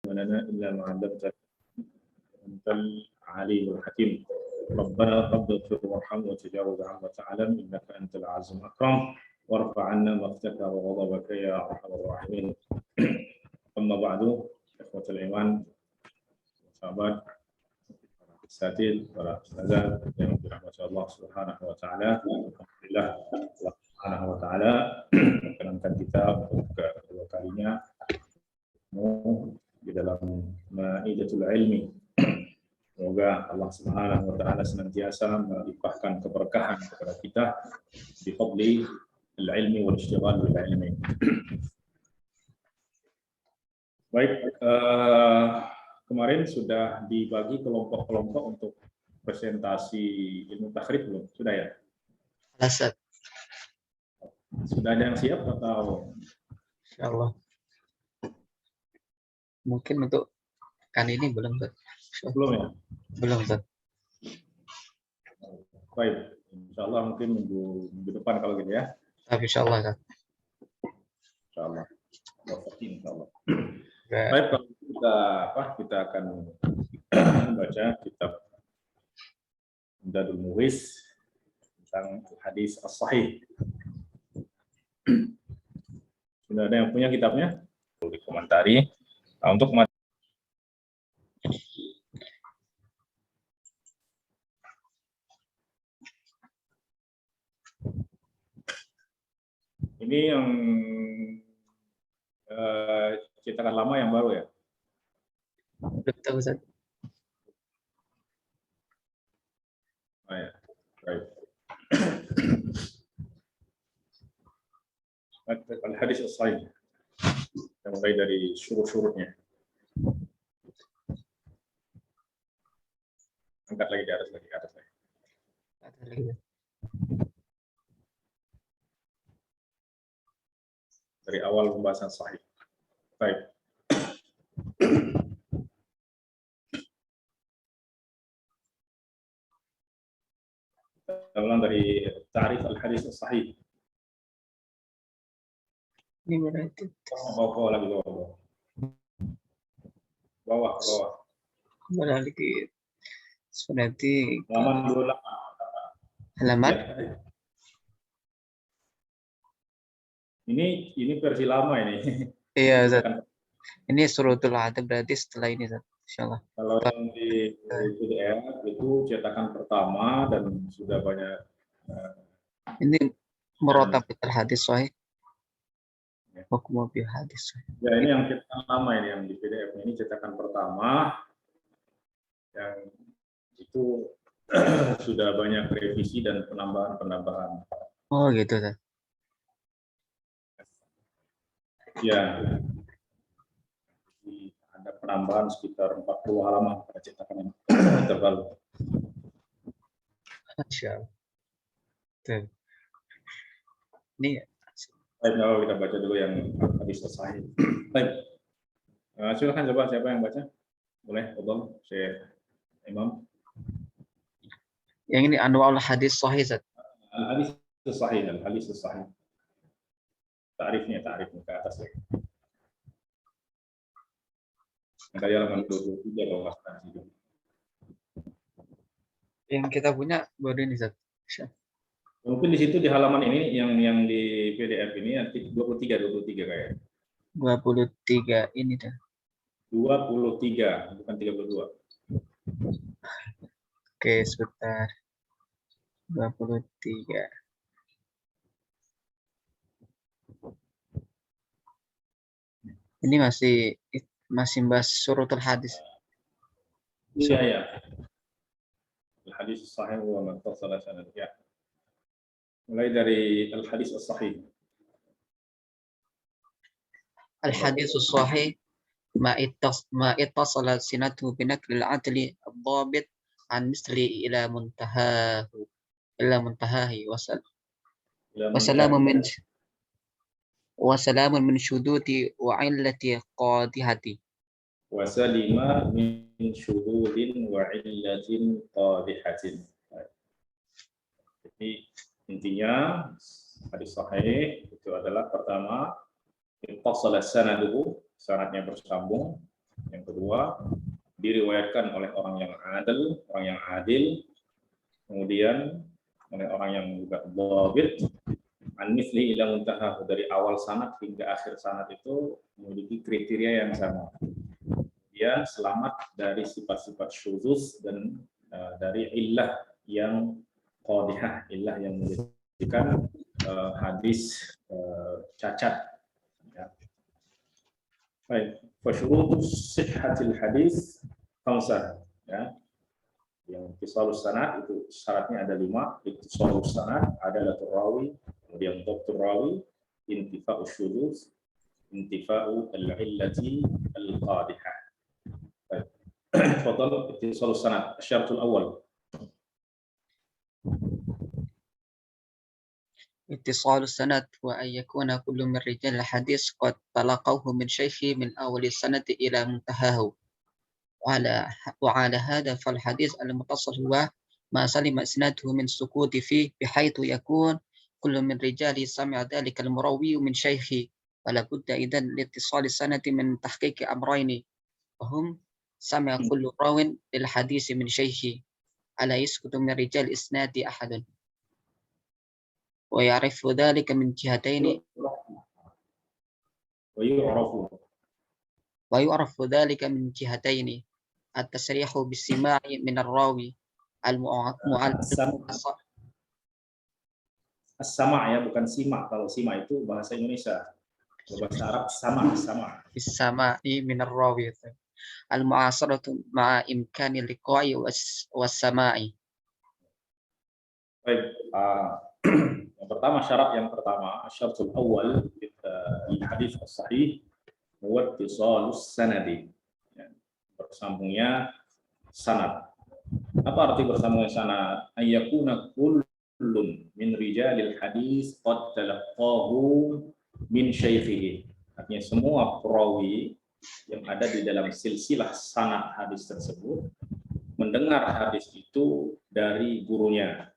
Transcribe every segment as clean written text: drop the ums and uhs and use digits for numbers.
لنا إلا ما علمتنا أنت العليم الحكيم. ربنا اغفر وارحم وتجاوز عما تعلم إنك أنت العزيز الأكرم وارفع عنا مقتك وغضبك يا أرحم الراحمين. أما بعد إخوة الإيمان sahabat Satil, para ustazah yang dirahmati Allah Subhanahu wa taala. Alhamdulillah Allah Subhanahu wa taala mengenankan kita untuk kedua kalinya di dalam Maidatul Ilmi. Semoga Allah Subhanahu wa taala senantiasa melimpahkan keberkahan kepada kita bi fadli al-ilmi wal ishtighal bil ilmi. Baik, kemarin sudah dibagi kelompok-kelompok untuk presentasi ilmu takhrij belum? Sudah ya? Asad. Sudah ada yang siap atau? Insyaallah. Mungkin untuk kan ini belum, Ustaz. Belum ya? Belum, Ustaz. Baik, insyaallah mungkin minggu depan kalau gitu ya. Tapi insyaallah, Ustaz. Insyaallah. Insyaallah. Baik, kalau kita akan baca kitab Imdadul Mughis tentang hadis as-sahih. Sudah ada yang punya kitabnya? Boleh dikomentari. Nah, untuk ini yang cetakan lama yang baru ya? Belum tahu, Ustaz. Oh ya, baik. Al-hadis as-sahih. Kita mulai dari syurut-syurutnya. Angkat lagi di atas lagi, ke atas lagi. Ada lagi. Dari awal pembahasan sahih. Baik. Kita ulang dari ta'rif al-hadis as-sahih. Ini berarti Bawah lagi bawah. Bawah. berarti berarti Halaman 28. halaman. Ya. Ini versi lama ini. Iya, Ustaz. Ini suratul adab berarti setelah ini, Ustaz. Insyaallah. Kalau yang di PDF itu cetakan pertama dan sudah banyak. Ini murattab hadis sahih. Hukum bil hadis sahih. Ya, ini yang cetakan lama ini yang di PDF ini cetakan pertama yang itu sudah banyak revisi dan penambahan. Oh, gitu, Ustaz. Ya. Ada penambahan sekitar 40 halaman pada cetakan yang terbaru. Insyaallah. Ini Baik, kita baca dulu yang hadis sahih. Baik. Silakan coba siapa yang baca? Boleh, tolong Syekh Imam. yang ini anwaul hadis sahih, Ustaz. Al-hadis sahih. Ta'rifnya ke atas lagi. Yang tadi halaman 23 kalau nggak salah di situ. Yang kita punya baru ini, Ustaz. Mungkin di situ di halaman ini yang di PDF ini nanti 23 kayak. 23 ini dah. 23 bukan 32. Oke, sebentar. 23. Ini masih bahas suratul hadis. Iya ya. Al-hadis sahih wa man tasala sanad ya. Mulai dari al-hadis as-sahih. Al-hadis sahih ma ittasala sinatu binaqli al-adli ad-dhabit an misli ila muntahahi wasalamun min syududi wa illati qadihati. Wasalima min syududin wa illatin qadihatin. Jadi intinya hadis sahih itu adalah pertama ittasala sanaduhu, sanadnya bersambung, Yang kedua, diriwayatkan oleh orang yang adil, kemudian oleh orang yang juga dhabit, an mithli ila muntaha, dari awal sanad hingga akhir sanad itu memiliki kriteria yang sama. Dia selamat dari sifat-sifat syuzuz dan dari illah yang qadihah, illah yang menjadikan hadis cacat. Ya. Baik, fasyurutus sihhatil hadis khamsah, ya. Yang ittisalus sanad itu syaratnya ada 5. Ittisalus sanad, adalatul rawi, kemudian dhabtur rawi, intifa'us syuzuz, intifa'u al-illati al-qadihah. Baik. Fadal ittisalus sanad, syaratul awal. اتصال السند وأن يكون كل من رجال الحديث قد تلقوه من شيخه من أول السند إلى منتهاه. وعلى هذا فالحديث المتصل هو ما سلم إسناده من السكوت فيه بحيث يكون كل من رجاله سمع ذلك المروي من شيخه. ولا بد إذن لاتصال السند من تحقيق أمرين، وهم سمع كل راو للحديث من شيخه ألا يسكت من رجال الإسناد أحد، ويعرف ذلك من جهتين، ويعرف ذلك من جهتين: التصريح بالسماع من الراوي As-sama' ya, bukan simak. Kalau simak itu bahasa Indonesia. Bahasa Arab sama. بالسماع من الراوي المعاصرة مع إمكان اللقاء والسماع. Baik, yang pertama, syaratul awal di hadis as-sahih huwa ittisalus sanadi. Bersambungnya sanad. Apa arti bersambungnya sanad? Ayyakuna kullun min rijalil hadis qad talaqqahu min syaikhihi. Artinya semua perawi yang ada di dalam silsilah sanad hadis tersebut mendengar hadis itu dari gurunya.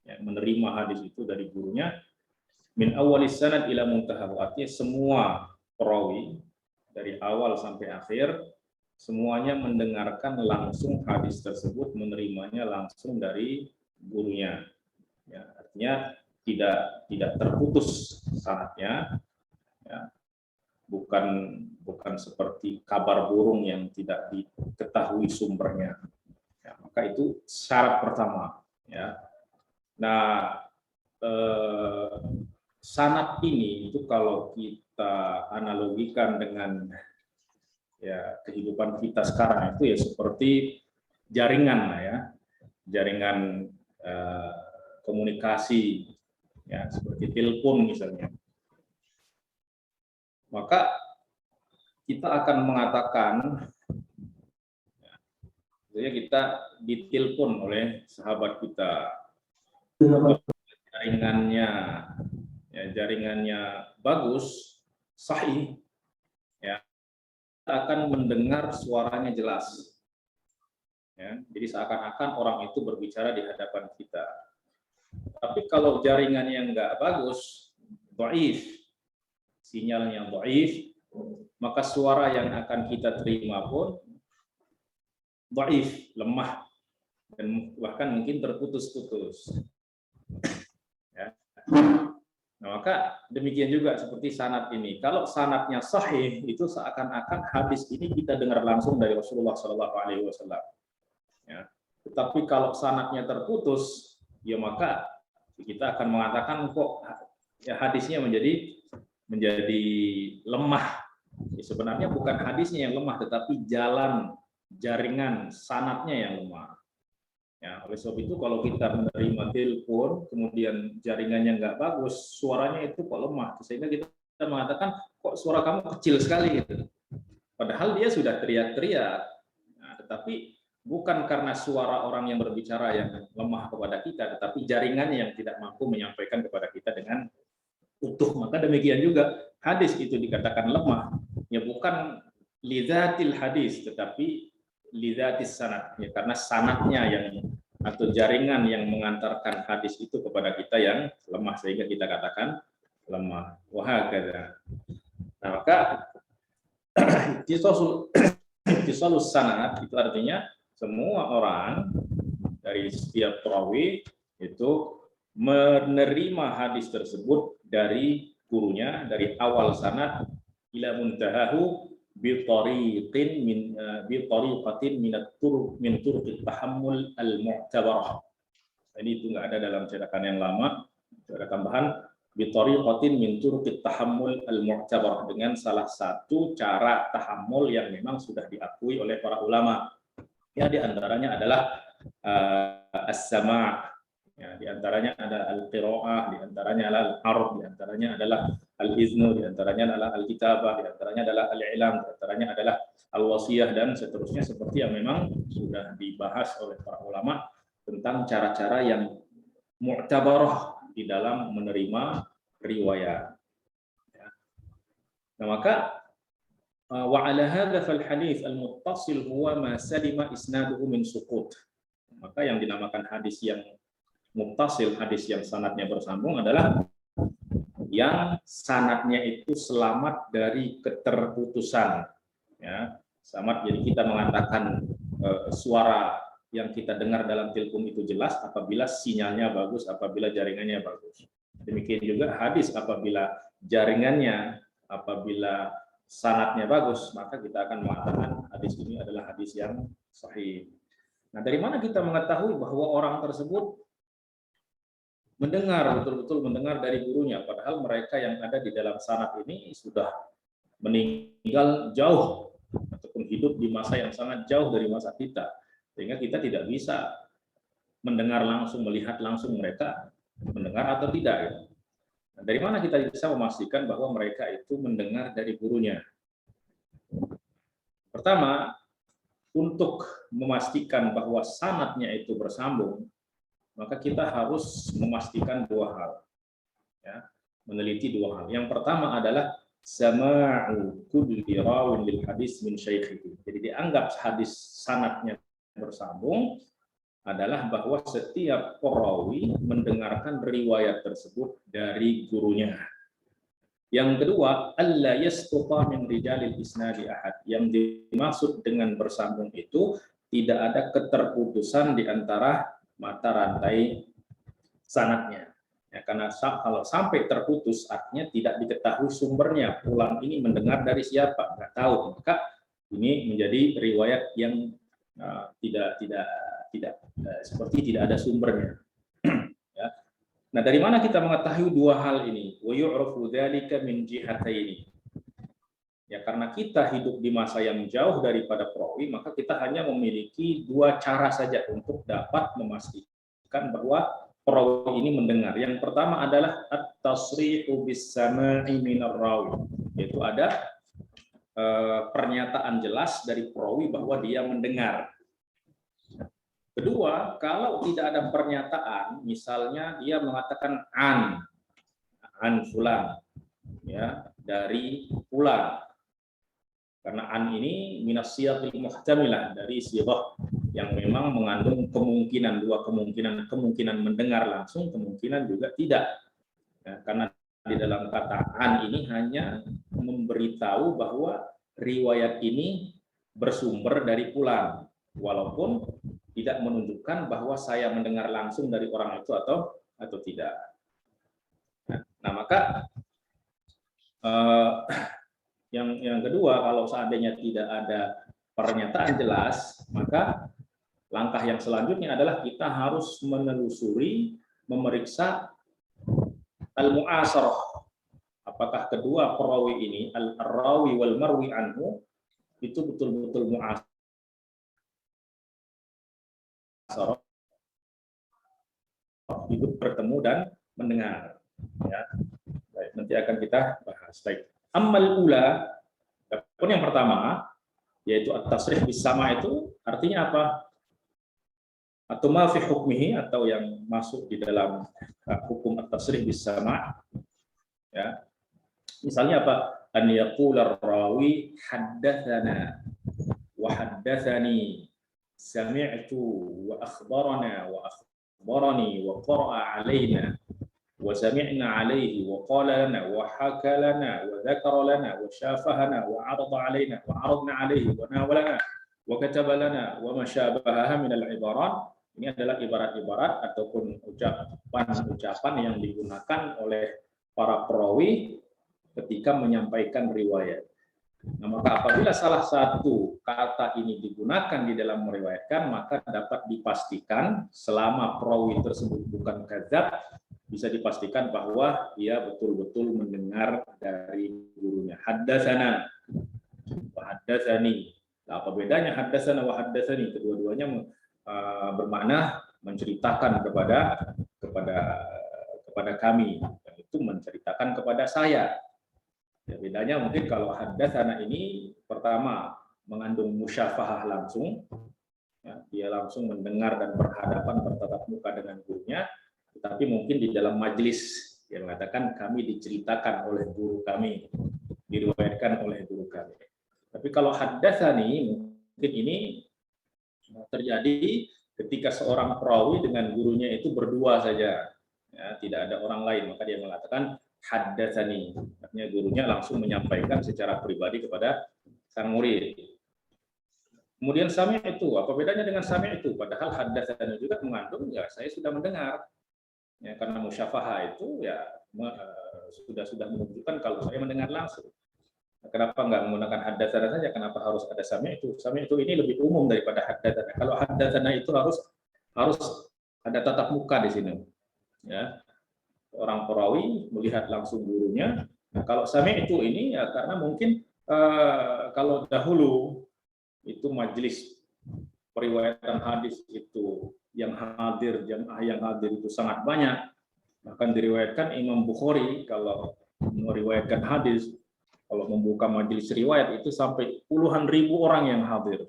Ya, menerima hadis itu dari gurunya, min awalis sanad ila muntaha, artinya semua perawi dari awal sampai akhir semuanya mendengarkan langsung hadis tersebut, menerimanya langsung dari gurunya. Ya, artinya tidak terputus sanadnya, ya. Bukan seperti kabar burung yang tidak diketahui sumbernya. Ya, maka itu syarat pertama. Ya. Nah, sanad ini itu kalau kita analogikan dengan ya kehidupan kita sekarang itu ya seperti jaringan ya, jaringan komunikasi ya, seperti telepon misalnya. Maka kita akan mengatakan ya, kita ditelepon oleh sahabat kita, jaringannya bagus, sahih, ya, kita akan mendengar suaranya jelas. Ya, jadi seakan-akan orang itu berbicara di hadapan kita. Tapi kalau jaringannya nggak bagus, dhaif, sinyalnya dhaif, maka suara yang akan kita terima pun dhaif, lemah, dan bahkan mungkin terputus-putus. Ya. Nah, maka demikian juga seperti sanad ini. Kalau sanadnya sahih, itu seakan-akan hadis ini kita dengar langsung dari Rasulullah SAW. Ya. Tetapi kalau sanadnya terputus, ya maka kita akan mengatakan kok ya hadisnya menjadi lemah. Ya, sebenarnya bukan hadisnya yang lemah, tetapi jaringan sanadnya yang lemah. Ya, oleh sebab itu kalau kita menerima telepon, kemudian jaringannya nggak bagus, suaranya itu kok lemah, sehingga kita mengatakan kok suara kamu kecil sekali gitu. Padahal dia sudah teriak-teriak. Nah, tetapi bukan karena suara orang yang berbicara yang lemah kepada kita, tetapi jaringannya yang tidak mampu menyampaikan kepada kita dengan utuh. Maka demikian juga hadis itu dikatakan lemah, ya bukan lidzatil hadis, tetapi lidzatis sanad, ya karena sanadnya atau jaringan yang mengantarkan hadis itu kepada kita yang lemah, sehingga kita katakan lemah. Wahakadza. Nah, maka ittisalus sanad itu artinya semua orang dari setiap perawi itu menerima hadis tersebut dari gurunya dari awal sanad ila muntahahu bi tariqin min turuqit tahammul al-mu'tabarah. Ini itu nggak ada dalam cetakan yang lama, ada tambahan bi tariqatin min turuqit tahammul al-mu'tabarah, dengan salah satu cara tahammul yang memang sudah diakui oleh para ulama. Ya, di antaranya adalah as-sama', ya, di antaranya ada al-qira'ah, di antaranya adalah al-'ard, di antaranya adalah al-iznu, di antaranya adalah al-kitabah, di antaranya adalah al-i'lam, di antaranya adalah al-wasiyah, dan seterusnya seperti yang memang sudah dibahas oleh para ulama tentang cara-cara yang mu'tabarah di dalam menerima riwayat. Ya. Nah, maka wa ala hadza fal hadits al muttasil huwa ma salima isnaduhu min suqut. Maka yang dinamakan hadis yang muttasil, hadis yang sanadnya bersambung, adalah yang sanadnya itu selamat dari keterputusan. Ya, selamat, jadi kita mengatakan suara yang kita dengar dalam telepon itu jelas apabila sinyalnya bagus, apabila jaringannya bagus. Demikian juga hadis apabila jaringannya, apabila sanadnya bagus, maka kita akan mengatakan hadis ini adalah hadis yang sahih. Nah, dari mana kita mengetahui bahwa orang tersebut mendengar, betul-betul mendengar dari gurunya, padahal mereka yang ada di dalam sanad ini sudah meninggal jauh ataupun hidup di masa yang sangat jauh dari masa kita, sehingga kita tidak bisa mendengar langsung, melihat langsung mereka mendengar atau tidak. Ya. Nah, dari mana kita bisa memastikan bahwa mereka itu mendengar dari gurunya? Pertama, untuk memastikan bahwa sanadnya itu bersambung, maka kita harus memastikan dua hal, ya, meneliti dua hal. Yang pertama adalah sama'u kulli rawin lil hadis min syaikhihi. Jadi dianggap hadis sanadnya bersambung adalah bahwa setiap perawi mendengarkan riwayat tersebut dari gurunya. Yang kedua, alla yasquta min rijalil isnadi ahad. Yang dimaksud dengan bersambung itu tidak ada keterputusan di antara mata rantai sanadnya. Ya, karena kalau sampai terputus artinya tidak diketahui sumbernya. Fulan ini mendengar dari siapa? Nggak tahu. Maka ini menjadi riwayat yang tidak seperti tidak ada sumbernya. Ya. Nah, dari mana kita mengetahui dua hal ini? Wa yu'rafu dzalika min jihataini. Ya, karena kita hidup di masa yang jauh daripada perawi, maka kita hanya memiliki dua cara saja untuk dapat memastikan bahwa perawi ini mendengar. Yang pertama adalah at-tasrihu bis-sama'i minar rawi, yaitu ada pernyataan jelas dari perawi bahwa dia mendengar. Kedua, kalau tidak ada pernyataan, misalnya dia mengatakan an fulan, ya, dari fulan. Karena an ini minas siyaqil muhtamilah, dari siyaqah yang memang mengandung kemungkinan, dua kemungkinan mendengar langsung, kemungkinan juga tidak. Ya, karena di dalam kata an ini hanya memberitahu bahwa riwayat ini bersumber dari fulan, walaupun tidak menunjukkan bahwa saya mendengar langsung dari orang itu atau tidak. Nah, maka yang kedua, kalau seandainya tidak ada pernyataan jelas, maka langkah yang selanjutnya adalah kita harus menelusuri, memeriksa al-mu'asarah. Apakah kedua perawi ini, al-rawi wal marwi anhu, itu betul-betul mu'asarah, hidup, bertemu dan mendengar. Ya. Baik, nanti akan kita bahas. Baik. Ammal ula, pun yang pertama, yaitu at-tasrih bis-sama' itu artinya apa? Atau ma fi hukmihi, atau yang masuk di dalam hukum at-tasrih bis-sama'. Ya. Misalnya apa? An yaqula ar-rawi haddatsana wa haddatsani, sami'tu wa akhbarana wa akhbarani wa qara'a alaina. wa sami'na alaihi wa qala lana wa haka lana wa dzakara lana wa syafahana wa 'arada alaina wa 'aradna alaihi wa nawalana wa kataba lana wa ma syabahaha min al-ibarat. Ini adalah ibarat-ibarat ataupun ucapan-ucapan yang digunakan oleh para perawi ketika menyampaikan riwayat. Nah, maka apabila salah satu kata ini digunakan di dalam meriwayatkan, maka dapat dipastikan selama perawi tersebut bukan kadzab, bisa dipastikan bahwa ia betul-betul mendengar dari gurunya. Haddatsana wa haddatsani. Nah, apa bedanya haddatsana wa haddatsani? Kedua-duanya bermakna menceritakan kepada kami, dan itu menceritakan kepada saya. Ya, bedanya mungkin kalau haddatsana ini pertama mengandung musyafahah langsung, ya, dia langsung mendengar dan bertatap muka dengan gurunya, tetapi mungkin di dalam majelis yang mengatakan kami diceritakan oleh guru kami, diriwayatkan oleh guru kami. Tapi kalau haddatsani mungkin ini terjadi ketika seorang perawi dengan gurunya itu berdua saja, ya, tidak ada orang lain, maka dia mengatakan haddatsani, artinya gurunya langsung menyampaikan secara pribadi kepada sang murid. Kemudian sami' itu, apa bedanya dengan sami' itu? Padahal haddatsani juga mengandung ya saya sudah mendengar, ya, karena musyafahah itu ya sudah menunjukkan kalau saya mendengar langsung. Kenapa nggak menggunakan haddatsana saja? Kenapa harus ada sami' itu? Sami' itu ini lebih umum daripada haddatsana. Kalau haddatsana itu harus ada tatap muka di sini. Ya. Orang perawi melihat langsung gurunya. Nah, kalau sami' itu ini ya karena mungkin kalau dahulu itu majelis periwayatan hadis itu yang hadir, jamaah yang hadir itu sangat banyak. Bahkan diriwayatkan Imam Bukhari kalau meriwayatkan hadis, kalau membuka majelis riwayat itu sampai puluhan ribu orang yang hadir,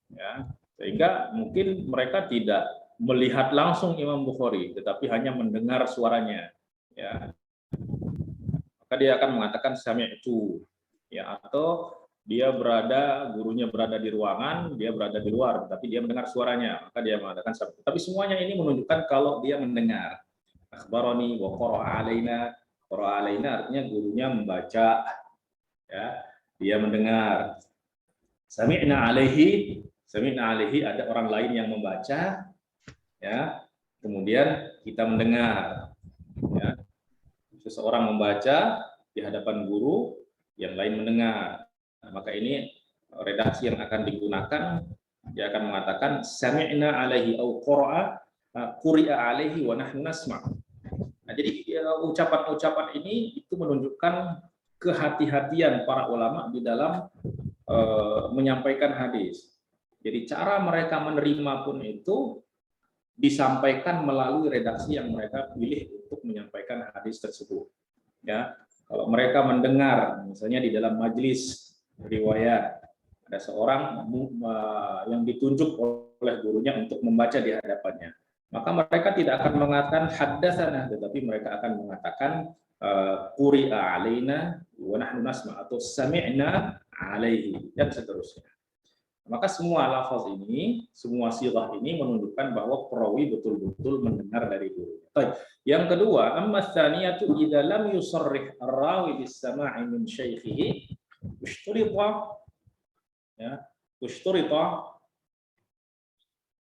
ya, sehingga mungkin mereka tidak melihat langsung Imam Bukhari, tetapi hanya mendengar suaranya, ya, maka dia akan mengatakan sami'tu, ya, atau gurunya berada di ruangan, dia berada di luar, tapi dia mendengar suaranya, maka dia mengatakan sami'tu. Tapi semuanya ini menunjukkan kalau dia mendengar. Akhbarani wa qara'a alaina, qara'a alaina artinya gurunya membaca. Ya, dia mendengar. Sami'na alaihi ada orang lain yang membaca, ya. Kemudian kita mendengar, ya. Seseorang membaca di hadapan guru, yang lain mendengar. Nah, maka ini redaksi yang akan digunakan, dia akan mengatakan sami'na alaihi au quri'a alaihi wa nahnu nasma'. Nah, jadi ucapan-ucapan ini itu menunjukkan kehati-hatian para ulama di dalam menyampaikan hadis. Jadi cara mereka menerima pun itu disampaikan melalui redaksi yang mereka pilih untuk menyampaikan hadis tersebut. Ya, kalau mereka mendengar, misalnya di dalam majelis riwayat ada seorang yang ditunjuk oleh gurunya untuk membaca di hadapannya, maka mereka tidak akan mengatakan haddatsana, tetapi mereka akan mengatakan quri'a alaina wa nahnu nasma' atau sami'na alaihi dan seterusnya. Maka semua lafaz ini, semua sighah ini menunjukkan bahwa perawi betul-betul mendengar dari gurunya. Yang kedua, amma tsaniyatu idza lam yusarrih ar-rawi bis-sama'i min syaikhihi ushturita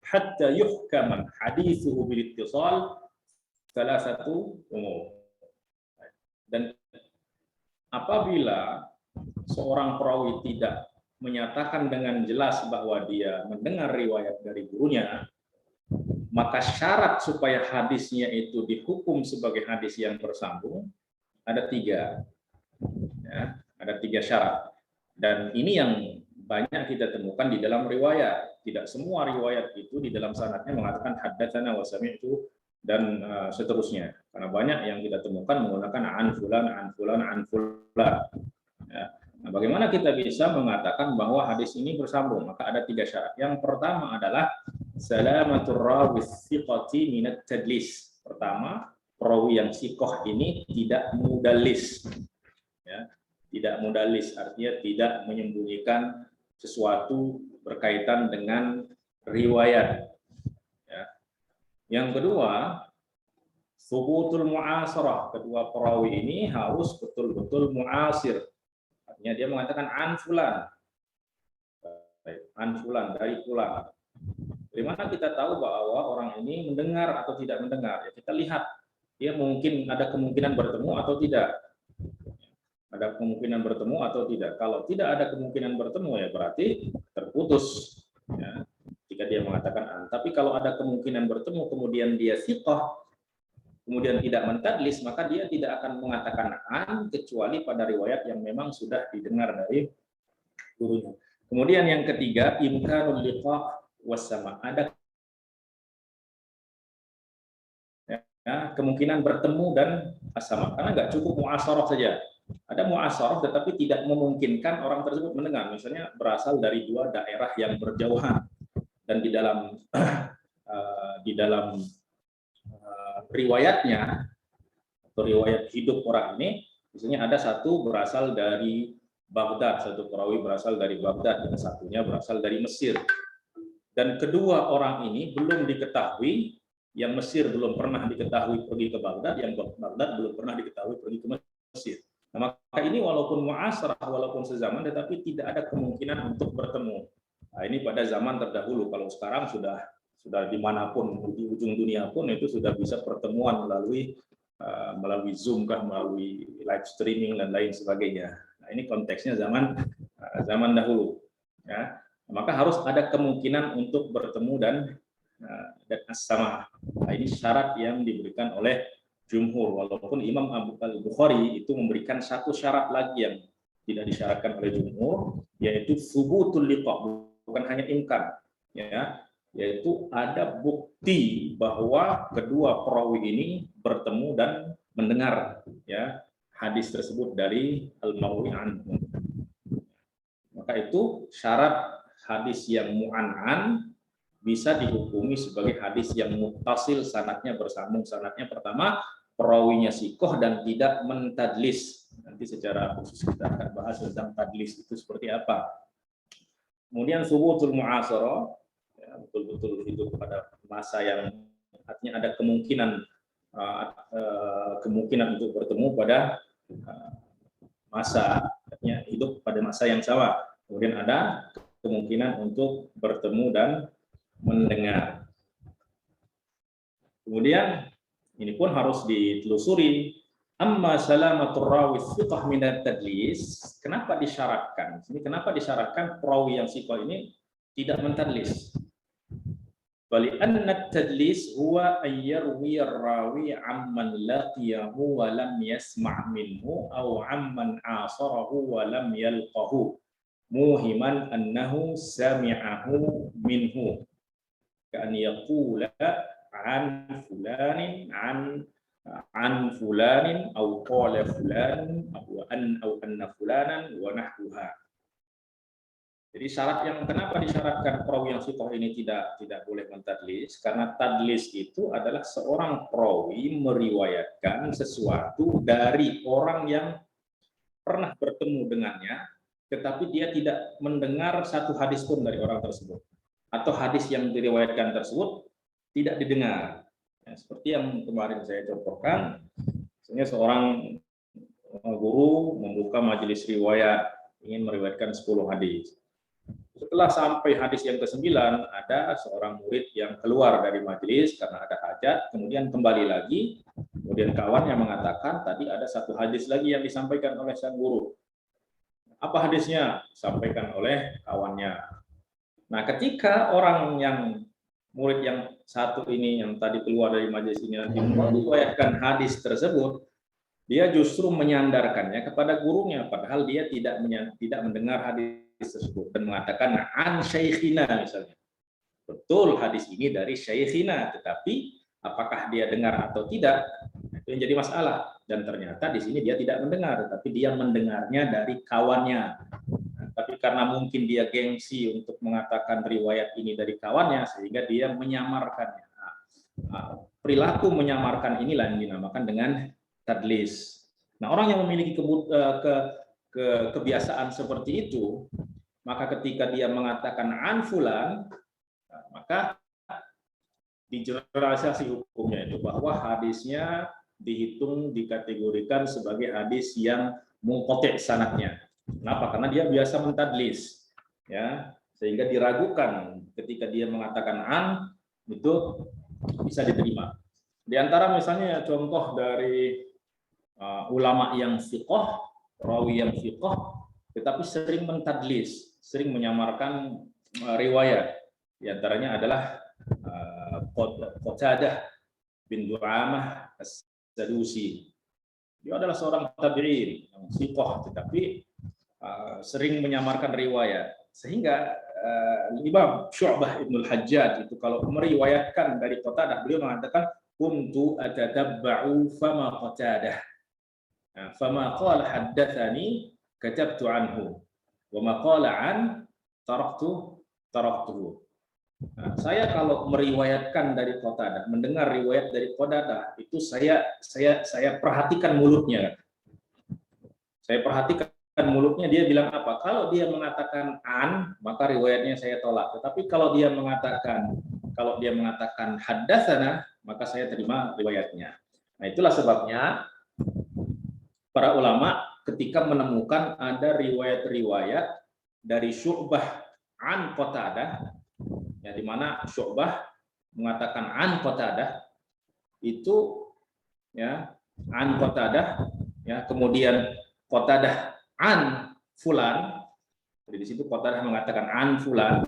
hatta yuhkama hadithuhu bil ittisal thalathatu umur. Dan apabila seorang perawi tidak menyatakan dengan jelas bahwa dia mendengar riwayat dari gurunya, maka syarat supaya hadisnya itu dihukum sebagai hadis yang bersambung ada tiga. Ya, ada tiga syarat. Dan ini yang banyak kita temukan di dalam riwayat. Tidak semua riwayat itu di dalam sanadnya mengatakan haddatsana wa sami'tu dan seterusnya. Karena banyak yang kita temukan menggunakan an fulan, an fulan, an fulan. Ya. Nah, bagaimana kita bisa mengatakan bahwa hadis ini bersambung? Maka ada tiga syarat. Yang pertama adalah salamatur rawi thiqati minat tadlis. Pertama, perawi yang thiqah ini tidak mudallis. Ya, tidak mudallis artinya tidak menyembunyikan sesuatu berkaitan dengan riwayat. Ya. Yang kedua, Thubutul mu'asarah, kedua perawi ini harus betul-betul mu'asir. Artinya dia mengatakan an fulan. An fulan, dari fulan. Dari mana kita tahu bahwa orang ini mendengar atau tidak mendengar? Ya, kita lihat dia mungkin ada kemungkinan bertemu atau tidak. Ada kemungkinan bertemu atau tidak. Kalau tidak ada kemungkinan bertemu ya berarti terputus. Ya, jika dia mengatakan an. Tapi kalau ada kemungkinan bertemu kemudian dia siqah, kemudian tidak mentadlis, maka dia tidak akan mengatakan an kecuali pada riwayat yang memang sudah didengar dari gurunya. Kemudian yang ketiga, imkanul liqa' wassama. Ada kemungkinan bertemu dan as-sama. Karena nggak cukup mu'asharah saja. Ada mu'asharah tetapi tidak memungkinkan orang tersebut mendengar. Misalnya berasal dari dua daerah yang berjauhan dan di dalam riwayatnya atau riwayat hidup orang ini, misalnya ada satu berasal dari Baghdad, satu perawi berasal dari Baghdad, dan satunya berasal dari Mesir. Dan kedua orang ini belum diketahui, yang Mesir belum pernah diketahui pergi ke Baghdad, yang Baghdad belum pernah diketahui pergi ke Mesir. Nah, maka ini walaupun mu'asharah, walaupun sezaman, tetapi tidak ada kemungkinan untuk bertemu. Nah, ini pada zaman terdahulu. Kalau sekarang sudah dimanapun, di ujung dunia pun itu sudah bisa pertemuan melalui Zoom kah, melalui live streaming dan lain sebagainya. Nah, ini konteksnya zaman dahulu. Ya. Maka harus ada kemungkinan untuk bertemu dan as-sama. Nah, ini syarat yang diberikan oleh jumhur. Walaupun Imam Al-Bukhari itu memberikan satu syarat lagi yang tidak disyaratkan oleh jumhur, yaitu subutul liqa', bukan hanya imkan, ya, yaitu ada bukti bahwa kedua perawi ini bertemu dan mendengar, ya, hadis tersebut dari al-marwi anhu. Maka itu syarat hadis yang mu'an'an bisa dihukumi sebagai hadis yang muttasil, sanadnya bersambung. Sanadnya pertama perawinya sikoh dan tidak mentadlis. Nanti secara khusus kita akan bahas tentang tadlis itu seperti apa. Kemudian subutul mu'asharah, ya, betul-betul hidup pada masa yang artinya ada kemungkinan untuk bertemu pada masa, artinya hidup pada masa yang sama. Kemudian ada kemungkinan untuk bertemu dan mendengar. Kemudian ini pun harus ditelusuri. Amma salamatur rawi thiqah min at-tadlis. Kenapa disyaratkan? Ini kenapa disyaratkan perawi yang thiqah ini tidak mentadlis? Bali anna at-tadlis huwa ayyarwi ar-rawi amman laqiyahu wa lam yasma' minhu aw amman asarahu wa lam yalqahu muhiman annahu sami'ahu minhu. Kan yaqula an fulanin an fulanin aw qala fulanin aw anna fulanan wa nahwuha. Jadi syarat yang kenapa disyaratkan perawi yang thiqah ini tidak boleh mentadlis, karena tadlis itu adalah seorang perawi meriwayatkan sesuatu dari orang yang pernah bertemu dengannya, tetapi dia tidak mendengar satu hadis pun dari orang tersebut, atau hadis yang diriwayatkan tersebut tidak didengar. Ya, seperti yang kemarin saya contohkan, misalnya seorang guru membuka majelis riwayat, ingin meriwayatkan 10 hadis. Setelah sampai hadis yang ke-9, ada seorang murid yang keluar dari majelis karena ada hajat, kemudian kembali lagi, kemudian kawannya mengatakan tadi ada satu hadis lagi yang disampaikan oleh sang guru. Apa hadisnya? Disampaikan oleh kawannya. Nah, ketika orang yang murid yang satu ini yang tadi keluar dari majelis ini nanti meriwayatkan hadis tersebut, dia justru menyandarkannya kepada gurunya, padahal dia tidak mendengar hadis tersebut dan mengatakan an syaikhina misalnya. Betul hadis ini dari syaikhina, tetapi apakah dia dengar atau tidak itu yang jadi masalah. Dan ternyata di sini dia tidak mendengar, tapi dia mendengarnya dari kawannya. Tapi karena mungkin dia gengsi untuk mengatakan riwayat ini dari kawannya, sehingga dia menyamarkannya. Perilaku menyamarkan inilah yang dinamakan dengan tadlis. Nah, orang yang memiliki kebiasaan seperti itu, maka ketika dia mengatakan an fulan, maka dijeneralisasi hukumnya itu bahwa hadisnya dikategorikan sebagai hadis yang munqati' sanadnya. Kenapa? Karena dia biasa mentadlis, ya, sehingga diragukan ketika dia mengatakan an itu bisa diterima. Di antara misalnya contoh dari ulama yang fiqh, rawi yang fiqh, tetapi sering mentadlis, sering menyamarkan riwayat. Di antaranya adalah Qatadah bin Du'amah As-Sadusi. Dia adalah seorang tabi'in yang fiqh, tetapi sering menyamarkan riwayat. Sehingga Imam Syu'bah Ibnul Hajjaj itu kalau meriwayatkan dari Qatadah, beliau mengatakan kuntu atatabba'u fama Qatadah. Fama qala haddatsani katabtu anhu wa ma qala an taraktuhu. Saya kalau meriwayatkan dari Qatadah, mendengar riwayat dari Qatadah, itu saya perhatikan mulutnya. Saya perhatikan mulutnya, dia bilang apa. Kalau dia mengatakan an, maka riwayatnya saya tolak. Tetapi kalau dia mengatakan haddatsana, maka saya terima riwayatnya. Nah, itulah sebabnya para ulama ketika menemukan ada riwayat-riwayat dari Syu'bah an Qatadah, ya, di mana Syu'bah mengatakan an Qatadah, itu ya an Qatadah, ya, kemudian Qatadah an fulan, jadi di situ Qatadah mengatakan an fulan,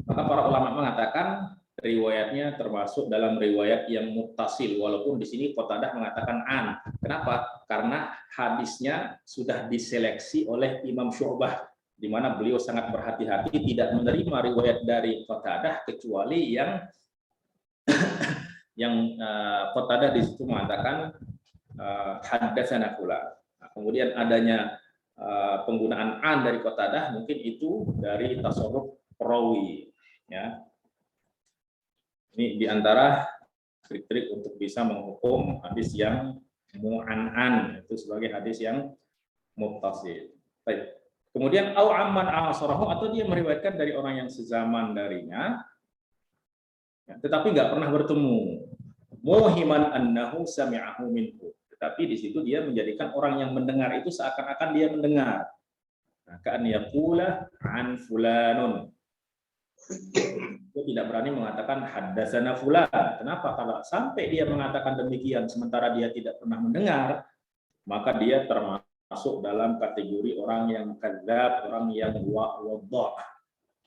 maka para ulama mengatakan riwayatnya termasuk dalam riwayat yang muttasil, walaupun di sini Qatadah mengatakan an. Kenapa? Karena hadisnya sudah diseleksi oleh Imam Syu'bah, di mana beliau sangat berhati-hati tidak menerima riwayat dari Qatadah kecuali yang Qatadah di situ mengatakan haddatsana fulan. Nah, kemudian adanya penggunaan an dari Qatadah mungkin itu dari tasarruf perawi, ya. Ini diantara trik-trik untuk bisa menghukum hadis yang mu'an'an, itu sebagai hadis yang muttasil. Baik. Kemudian au amman asarahu, atau dia meriwayatkan dari orang yang sezaman darinya, ya, tetapi nggak pernah bertemu. Muhiman annahu sami'ahu minhu. Tetapi di situ dia menjadikan orang yang mendengar itu seakan-akan dia mendengar. Nah, ka'an yaqula an fulanun. Dia tidak berani mengatakan haddatsana fulan. Kenapa? Kalau sampai dia mengatakan demikian sementara dia tidak pernah mendengar, maka dia termasuk dalam kategori orang yang kadzdzab, orang yang waddah,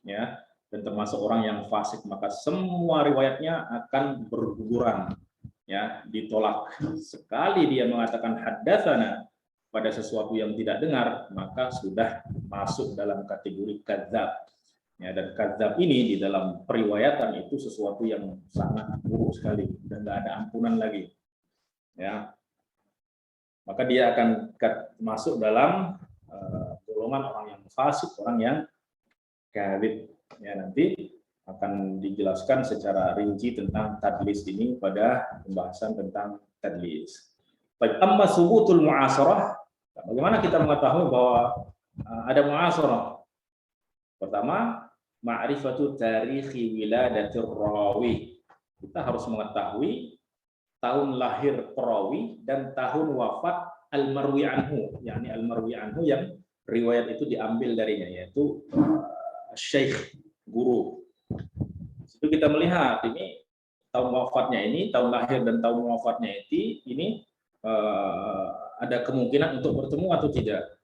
ya, dan termasuk orang yang fasik, maka semua riwayatnya akan berguguran, ya, ditolak. Sekali dia mengatakan haddatsana pada sesuatu yang tidak dengar, maka sudah masuk dalam kategori kadzdzab. Ya, dan kadzdzab ini di dalam periwayatan itu sesuatu yang sangat buruk sekali dan nggak ada ampunan lagi, ya. Maka dia akan masuk dalam golongan orang yang fasik, orang yang kadzib. Ya, nanti akan dijelaskan secara rinci tentang tadlis ini pada pembahasan tentang tadlis. Baik, amma subutul mu'asarah. Bagaimana kita mengetahui bahwa ada mu'asarah? Pertama, ma'rifatu tarikhi wiladatir rawi. Kita harus mengetahui tahun lahir perawi dan tahun wafat al-marwi anhu, yakni al-marwi anhu yang riwayat itu diambil darinya, yaitu syekh, guru. Itu kita melihat ini tahun wafatnya ini, tahun lahir dan tahun wafatnya ini ada kemungkinan untuk bertemu atau tidak.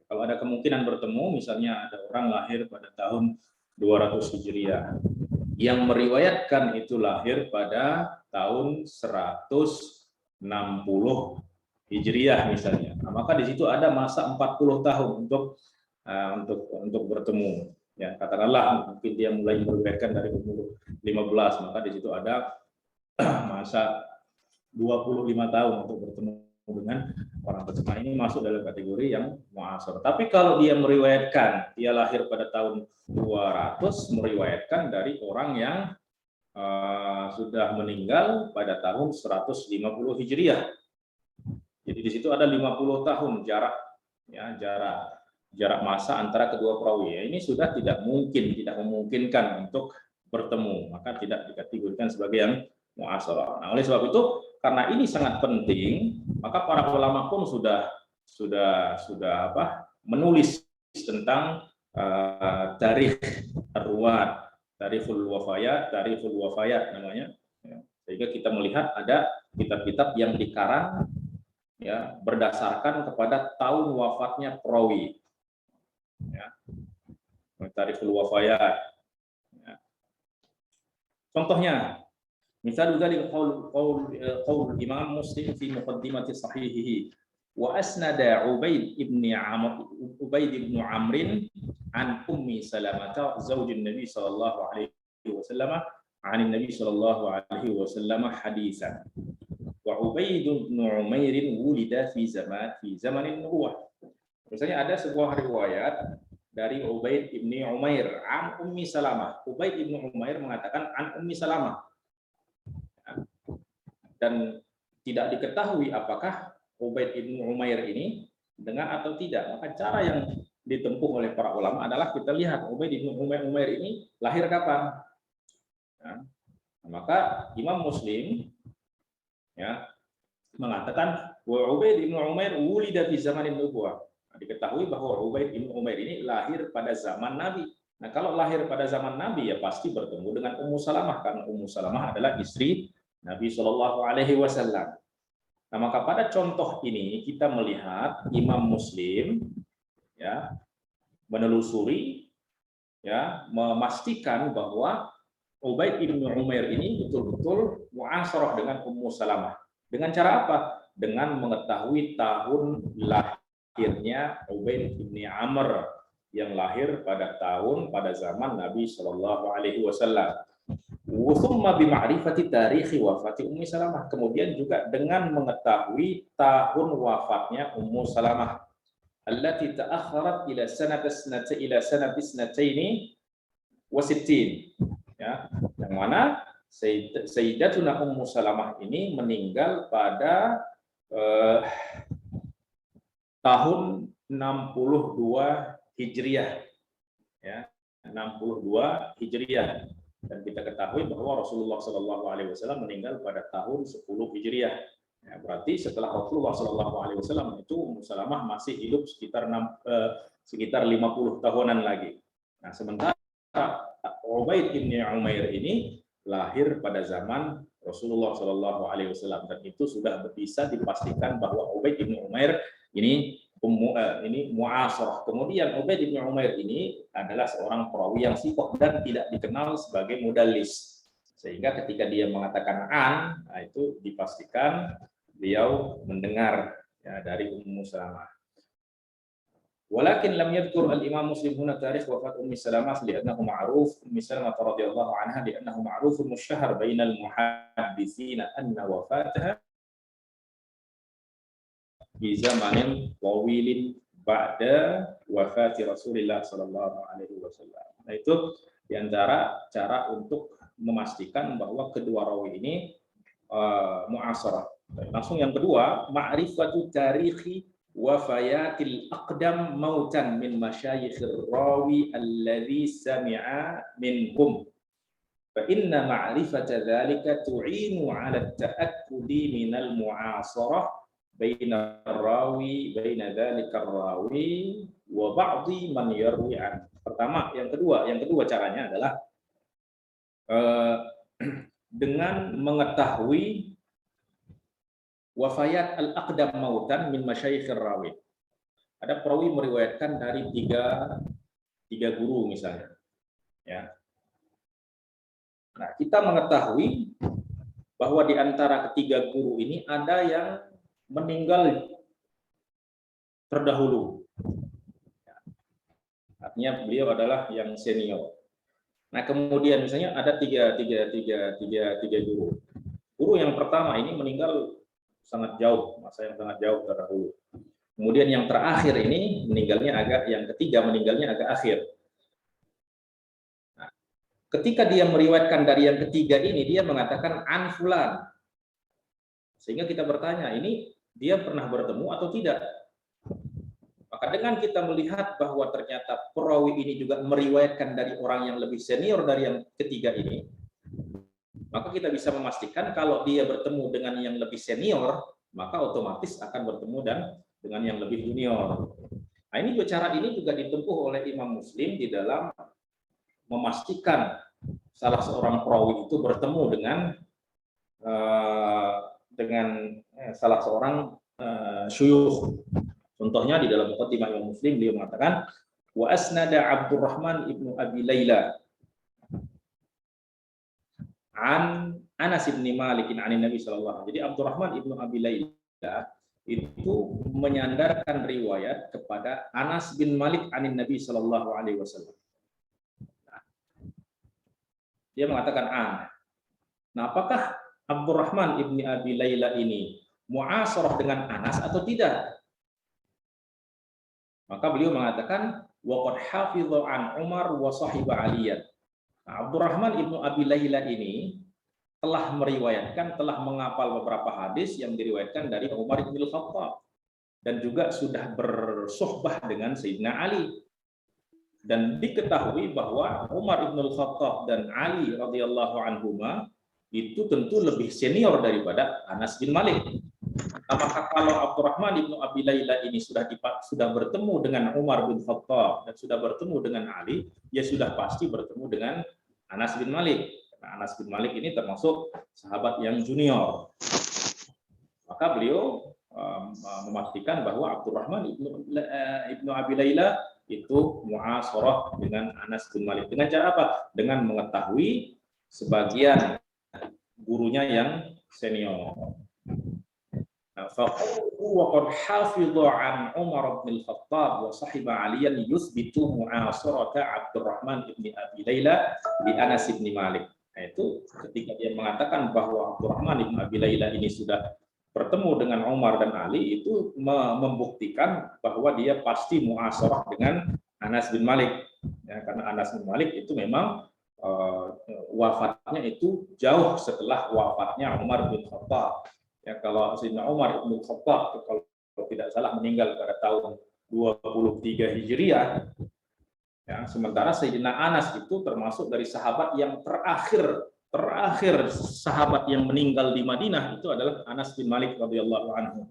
Kalau ada kemungkinan bertemu, misalnya ada orang lahir pada tahun 200 Hijriah, yang meriwayatkan itu lahir pada tahun 160 Hijriah misalnya. Nah, maka di situ ada masa 40 tahun untuk bertemu. Ya, katakanlah mungkin dia mulai meriwayatkan dari umur 15, maka di situ ada masa 25 tahun untuk bertemu dengan orang tersebut. Ini masuk dalam kategori yang mu'asar. Tapi kalau dia meriwayatkan, dia lahir pada tahun 200, meriwayatkan dari orang yang sudah meninggal pada tahun 150 Hijriah. Jadi di situ ada 50 tahun jarak, ya, jarak masa antara kedua perawi. Ini sudah tidak memungkinkan untuk bertemu, maka tidak dikategorikan sebagai yang mu'asharah. Nah, oleh sebab itu, karena ini sangat penting, maka para ulama pun sudah menulis tentang tarikh ar-ruwat, tarikhul wafayat namanya. Sehingga kita melihat ada kitab-kitab yang dikarang ya berdasarkan kepada tahun wafatnya perawi. Ya. Tarikhul wafayat. Ya. Contohnya, misal dari qaul Imam Muslim fi muqaddimati sahihihi wa asnada Ubaid ibn Amr an Ummi Salamah zaujin Nabi sallallahu alaihi wasallam an Nabi sallallahu alaihi wasallam hadisan wa Ubaid ibn Umair wulida fi zamanin nubuwah. Misalnya ada sebuah riwayat dari Ubaid ibn Umair an Ummi Salamah. Ubaid ibn Umair mengatakan an Ummi Salamah. Dan tidak diketahui apakah Ubaid ibn Umair ini dengar atau tidak. Maka cara yang ditempuh oleh para ulama adalah kita lihat Ubaid ibn Umair ini lahir kapan. Ya. Maka Imam Muslim ya mengatakan bahwa Ubaid ibn Umair wulida fi zamanin nubuwah. Diketahui bahwa Ubaid ibn Umair ini lahir pada zaman Nabi. Nah, kalau lahir pada zaman Nabi ya pasti bertemu dengan Ummu Salamah, karena Ummu Salamah adalah istri Nabi Shallallahu Alaihi Wasallam. Nah, maka pada contoh ini kita melihat Imam Muslim ya menelusuri ya memastikan bahwa Ubaid ibn Umair ini betul-betul mu'asharah dengan Ummu Salamah. Dengan cara apa? Dengan mengetahui tahun lahirnya Ubaid ibn Amr yang lahir pada zaman Nabi Shallallahu Alaihi Wasallam. Thumma bima'rifati tarikhi wafati Ummi Salamah. Kemudian juga dengan mengetahui tahun wafatnya Ummu Salamah. Allati ta'akharat ila sanati sanataini wa sittin. Ya, yang mana Sayyidatuna Ummu Salamah ini meninggal pada tahun 62 Hijriah. Ya, 62 Hijriah. Dan kita ketahui bahwa Rasulullah Shallallahu Alaihi Wasallam meninggal pada tahun 10 Hijriah. Ya, berarti setelah Rasulullah Shallallahu Alaihi Wasallam itu Ummu Salamah masih hidup sekitar 50 tahunan lagi. Nah, sementara Ubaid ibn Umair ini lahir pada zaman Rasulullah Shallallahu Alaihi Wasallam, dan itu sudah bisa dipastikan bahwa Ubaid ibn Umair ini mu'asharah. Kemudian Ubaid bin Umair ini adalah seorang perawi yang sikoh dan tidak dikenal sebagai mudallis. Sehingga ketika dia mengatakan an, nah itu dipastikan beliau mendengar ya, dari Ummu Salamah. Walakin lam yadhkur al-Imam Muslim huna tarikh wafat Ummi Salamah li'annahu ma'ruf Ummi Salamah radhiyallahu anha li'annahu ma'rufun musyahhar bainal muhadditsina anna wafataha di zamanin tawilin ba'da wafati Rasulullah sallallahu alaihi wasallam. Nah, itu di antara cara untuk memastikan bahwa kedua rawi ini mu'asharah. Langsung yang kedua, ma'rifatu tarikhi wafayatil aqdam mautan min masyayikhir rawi alladhi sami'a minhum. Fa inna ma'rifata dzalika tu'inu 'ala at-ta'akkudi minal mu'asharah baina rawi baina dzalika rawi wa ba'dhi man yarwi an. Pertama, yang kedua caranya adalah dengan mengetahui wafayat al-aqdam mautan min masyayikhir rawi. Ada perawi meriwayatkan dari tiga guru misalnya. Ya. Nah, kita mengetahui bahwa di antara ketiga guru ini ada yang meninggal terdahulu. Artinya beliau adalah yang senior. Nah, kemudian misalnya ada tiga guru. Guru yang pertama ini meninggal sangat jauh, masa yang sangat jauh terdahulu. Kemudian yang terakhir ini yang ketiga meninggalnya agak akhir. Nah, ketika dia meriwayatkan dari yang ketiga ini, dia mengatakan an fulan. Sehingga kita bertanya, ini dia pernah bertemu atau tidak? Maka dengan kita melihat bahwa ternyata perawi ini juga meriwayatkan dari orang yang lebih senior dari yang ketiga ini, maka kita bisa memastikan kalau dia bertemu dengan yang lebih senior, maka otomatis akan bertemu dengan yang lebih junior. Nah, ini juga cara ini juga ditempuh oleh Imam Muslim di dalam memastikan salah seorang perawi itu bertemu dengan salah seorang syuyukh. Contohnya di dalam Muqaddimah Imam Muslim beliau mengatakan wa asnada Abdurrahman ibnu Abi Layla an Anas bin Malik an Nabi sallallahu alaihi wasallam. Jadi Abdurrahman ibnu Abi Layla itu menyandarkan riwayat kepada Anas bin Malik an Nabi sallallahu alaihi wasallam. Dia mengatakan Nah, apakah Abdurrahman ibni Abi Layla ini mu'asharah dengan Anas atau tidak? Maka beliau mengatakan waqad hafidha an Umar wa sahiba Aliyan. Nah, Abdurrahman ibnu Abi Layla ini telah meriwayatkan, telah menghafal beberapa hadis yang diriwayatkan dari Umar bin Khattab dan juga sudah bersuhbah dengan Sayyidina Ali. Dan diketahui bahwa Umar bin Khattab dan Ali radhiyallahu anhuma itu tentu lebih senior daripada Anas bin Malik. Nah, maka kalau Abdurrahman ibnu Abi Layla ini sudah bertemu dengan Umar bin Khattab dan sudah bertemu dengan Ali, ya sudah pasti bertemu dengan Anas bin Malik. Nah, Anas bin Malik ini termasuk sahabat yang junior. Maka beliau memastikan bahwa Abdurrahman ibnu Abi Layla itu mu'asharah dengan Anas bin Malik. Dengan cara apa? Dengan mengetahui sebagian gurunya yang senior. وقد حافظ عن عمر بن الخطاب وصحب عليا يثبت معاصرة عبد الرحمن بن أبي ليلى لأنس بن مالك. Nah, itu ketika dia mengatakan bahwa Abdurrahman bin Abi Layla ini sudah bertemu dengan Umar dan Ali, itu membuktikan bahwa dia pasti mu'asharah dengan Anas bin Malik. Ya, karena Anas bin Malik itu memang wafatnya itu jauh setelah wafatnya Umar bin Khattab. Ya, kalau Sayyidina Umar bin Khattab kalau tidak salah meninggal pada tahun 23 Hijriah, ya, sementara Sayyidina Anas itu termasuk dari sahabat yang terakhir sahabat yang meninggal di Madinah itu adalah Anas bin Malik radhiyallahu anhu.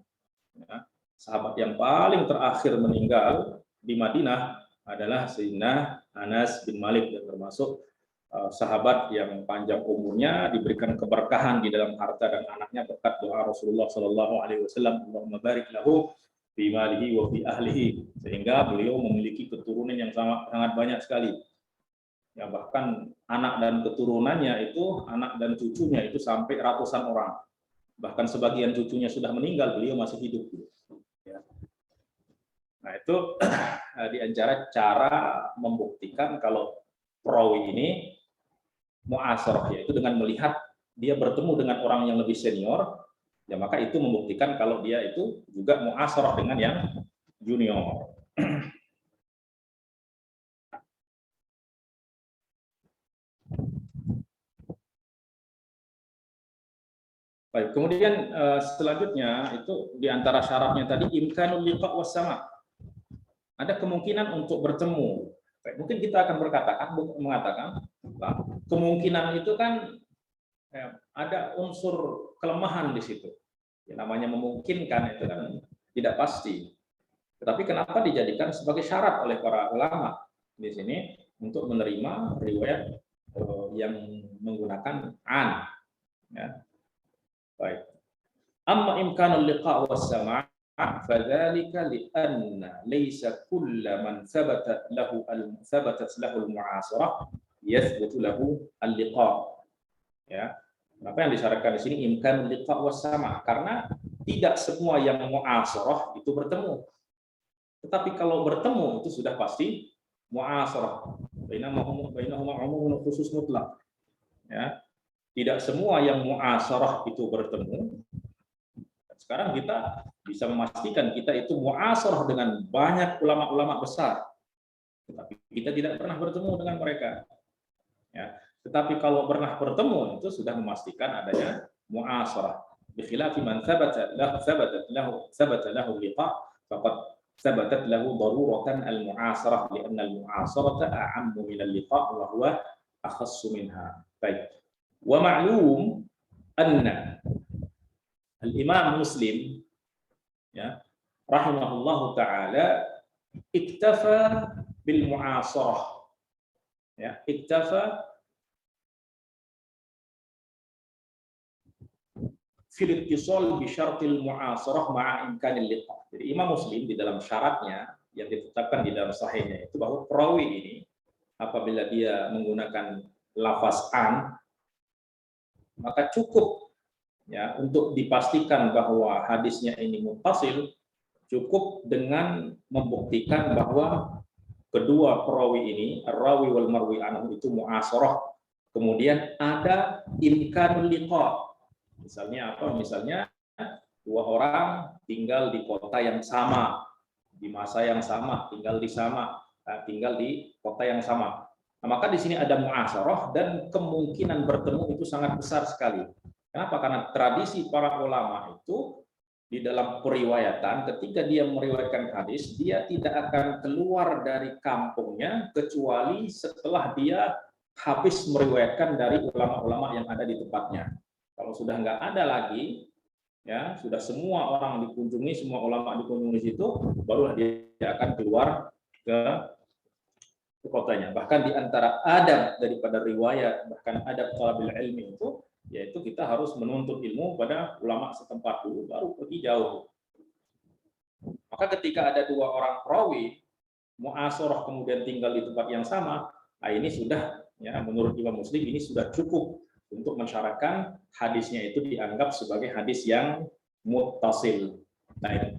Ya, sahabat yang paling terakhir meninggal di Madinah adalah Sayyidina Anas bin Malik, dan termasuk sahabat yang panjang umurnya, diberikan keberkahan di dalam harta dan anaknya berkat doa Rasulullah Shallallahu Alaihi Wasallam, Allahumma barik lahu fi malihi wa fi ahlihi, sehingga beliau memiliki keturunan yang sangat banyak sekali. Ya, bahkan anak dan keturunannya itu, anak dan cucunya itu sampai ratusan orang. Bahkan sebagian cucunya sudah meninggal, beliau masih hidup. Ya. Nah, itu di antara cara membuktikan kalau perawi ini mu'asharah, yaitu dengan melihat dia bertemu dengan orang yang lebih senior, ya maka itu membuktikan kalau dia itu juga mu'asharah dengan yang junior. Baik, kemudian selanjutnya itu di antara syaratnya tadi imkanul liqa' was sama'. Ada kemungkinan untuk bertemu. Baik, mungkin kita akan mengatakan kemungkinan itu kan ada unsur kelemahan di situ. Ya, namanya memungkinkan itu kan tidak pasti. Tetapi kenapa dijadikan sebagai syarat oleh para ulama di sini untuk menerima riwayat yang menggunakan an? Ya. Baik. Amma imkanul liqa' was sama' fadzalika li'anna laysa kullu man thabatat lahu al-mu'asharah yathbutu lahu al-liqa'. Ya. Kenapa yang disyaratkan di sini imkanul liqa' was sama'? Karena tidak semua yang mu'asharah itu bertemu. Tetapi kalau bertemu itu sudah pasti mu'asharah. Bainahuma umumun khusus mutlak. Ya. Tidak semua yang mu'asharah itu bertemu. Sekarang kita bisa memastikan kita itu mu'asharah dengan banyak ulama-ulama besar, tetapi kita tidak pernah bertemu dengan mereka. Ya. Tetapi kalau pernah bertemu itu sudah memastikan adanya mu'asharah. Bikhilafi man thabata lahu liqa' faqad ثبتت له ضرورة المعاصرة لأن المعاصرة أعم من اللقاء وهو أخص منها. طيب. ومعلوم أن الإمام مسلم ya rahimahullahu taala iktafa bil mu'asarah, ya, iktafa fil ittisal bi syartil mu'asarah ma'a imkanil liqa. Jadi Imam Muslim di dalam syaratnya yang ditetapkan di dalam sahihnya itu bahwa perawi ini apabila dia menggunakan lafaz an, maka cukup ya untuk dipastikan bahwa hadisnya ini muttasil, cukup dengan membuktikan bahwa kedua perawi ini, ar-rawi wal marwi anhu, itu mu'asarah, kemudian ada imkanul liqa. Misalnya apa? Misalnya dua orang tinggal di kota yang sama, di masa yang sama, tinggal di kota yang sama. Nah, maka di sini ada mu'asarah dan kemungkinan bertemu itu sangat besar sekali. Kenapa? Karena tradisi para ulama itu di dalam periwayatan, ketika dia meriwayatkan hadis, dia tidak akan keluar dari kampungnya kecuali setelah dia habis meriwayatkan dari ulama-ulama yang ada di tempatnya. Kalau sudah nggak ada lagi, ya sudah semua orang dikunjungi, semua ulama dikunjungi di situ, barulah dia akan keluar ke kotanya. Bahkan di antara adab daripada riwayat, bahkan adab thalabil ilmi itu, yaitu kita harus menuntut ilmu pada ulama setempat dulu, baru pergi jauh. Maka ketika ada dua orang perawi mu'asarah kemudian tinggal di tempat yang sama, nah ini sudah, ya menurut Imam Muslim ini sudah cukup untuk mensyaratkan hadisnya itu dianggap sebagai hadis yang muttasil. Nah,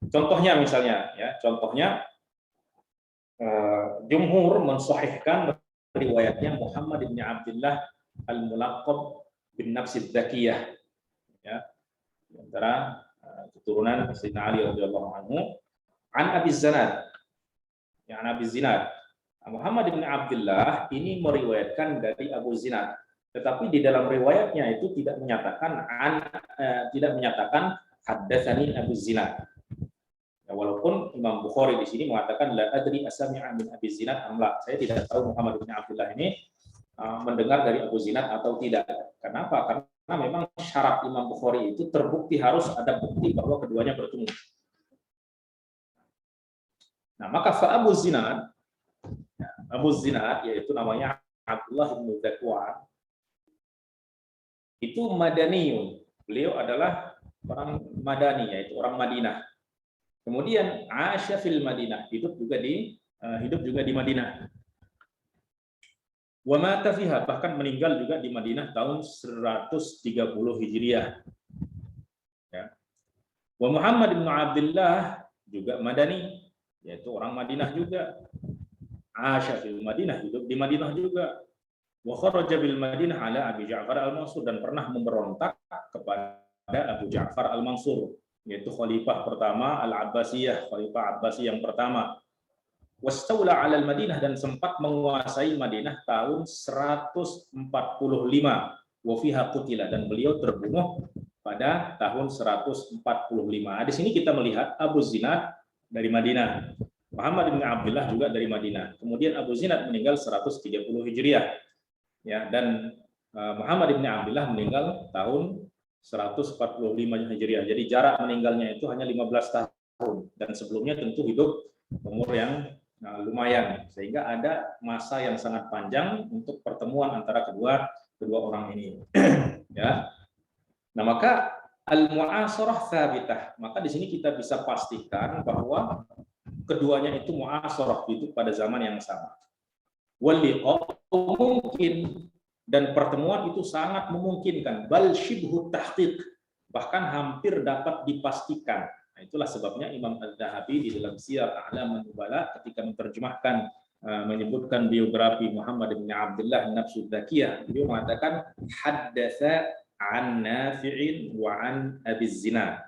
contohnya misalnya, ya contohnya jumhur mensahihkan riwayatnya Muhammad bin Abdullah al-Mulaqab bin Nafsi Dzakiyah, ya, antara keturunan Sayyidina Ali radhiyallahu anhu, an Abi Zinad, ya an Abi Zinad. Muhammad bin Abdullah ini meriwayatkan dari Abu Zinad, tetapi di dalam riwayatnya itu tidak menyatakan haddatsani Abu Zinad. Ya, walaupun Imam Bukhari di sini mengatakan la adri asami'a min Abi Zinad am la, saya tidak tahu Muhammad bin Abdullah ini mendengar dari Abu Zinad atau tidak. Kenapa? Karena memang syarat Imam Bukhari itu terbukti, harus ada bukti bahwa keduanya bertemu. Nah, maka Abu Zinad yaitu namanya Abdullah bin Dzakwan, itu Madaniyun. Beliau adalah orang Madani, yaitu orang Madinah. Kemudian Asya fil Madinah, hidup juga di Madinah. Wa mata fiha, bahkan meninggal juga di Madinah tahun 130 Hijriah. Ya. Wa Muhammad bin Abdullah juga Madani, yaitu orang Madinah juga. Asya fil Madinah, hidup di Madinah juga. Wa kharaja bil Madinah ala Abi Ja'far al-Mansur, dan pernah memberontak kepada Abu Ja'far al-Mansur, yaitu khalifah pertama Al-Abbasiyah, khalifah Abbasi yang pertama. Wastaula 'alal Madinah, dan sempat menguasai Madinah tahun 145. Wa fiha qutila, dan beliau terbunuh pada tahun 145. Di sini kita melihat Abu Zinad dari Madinah, Muhammad bin Abdullah juga dari Madinah. Kemudian Abu Zinad meninggal 130 Hijriah. Ya, dan Muhammad bin Abdullah meninggal tahun 145 Hijriah. Jadi jarak meninggalnya itu hanya 15 tahun, dan sebelumnya tentu hidup umur yang lumayan, sehingga ada masa yang sangat panjang untuk pertemuan antara kedua orang ini. Ya. Nah, maka al-mu'asarah tsabitah, maka di sini kita bisa pastikan bahwa keduanya itu mu'asarah, itu pada zaman yang sama. Wal liqa mungkin, dan pertemuan itu sangat memungkinkan, bal syibhu tahqiq, bahkan hampir dapat dipastikan. Nah, itulah sebabnya Imam Az-Zahabi di dalam Siyar A'lam an-Nubala ketika menerjemahkan menyebutkan biografi Muhammad bin Abdullah Nafsu Dzakiyah, beliau mengatakan haddatsa an Nafi'in wa an Abi Zinad.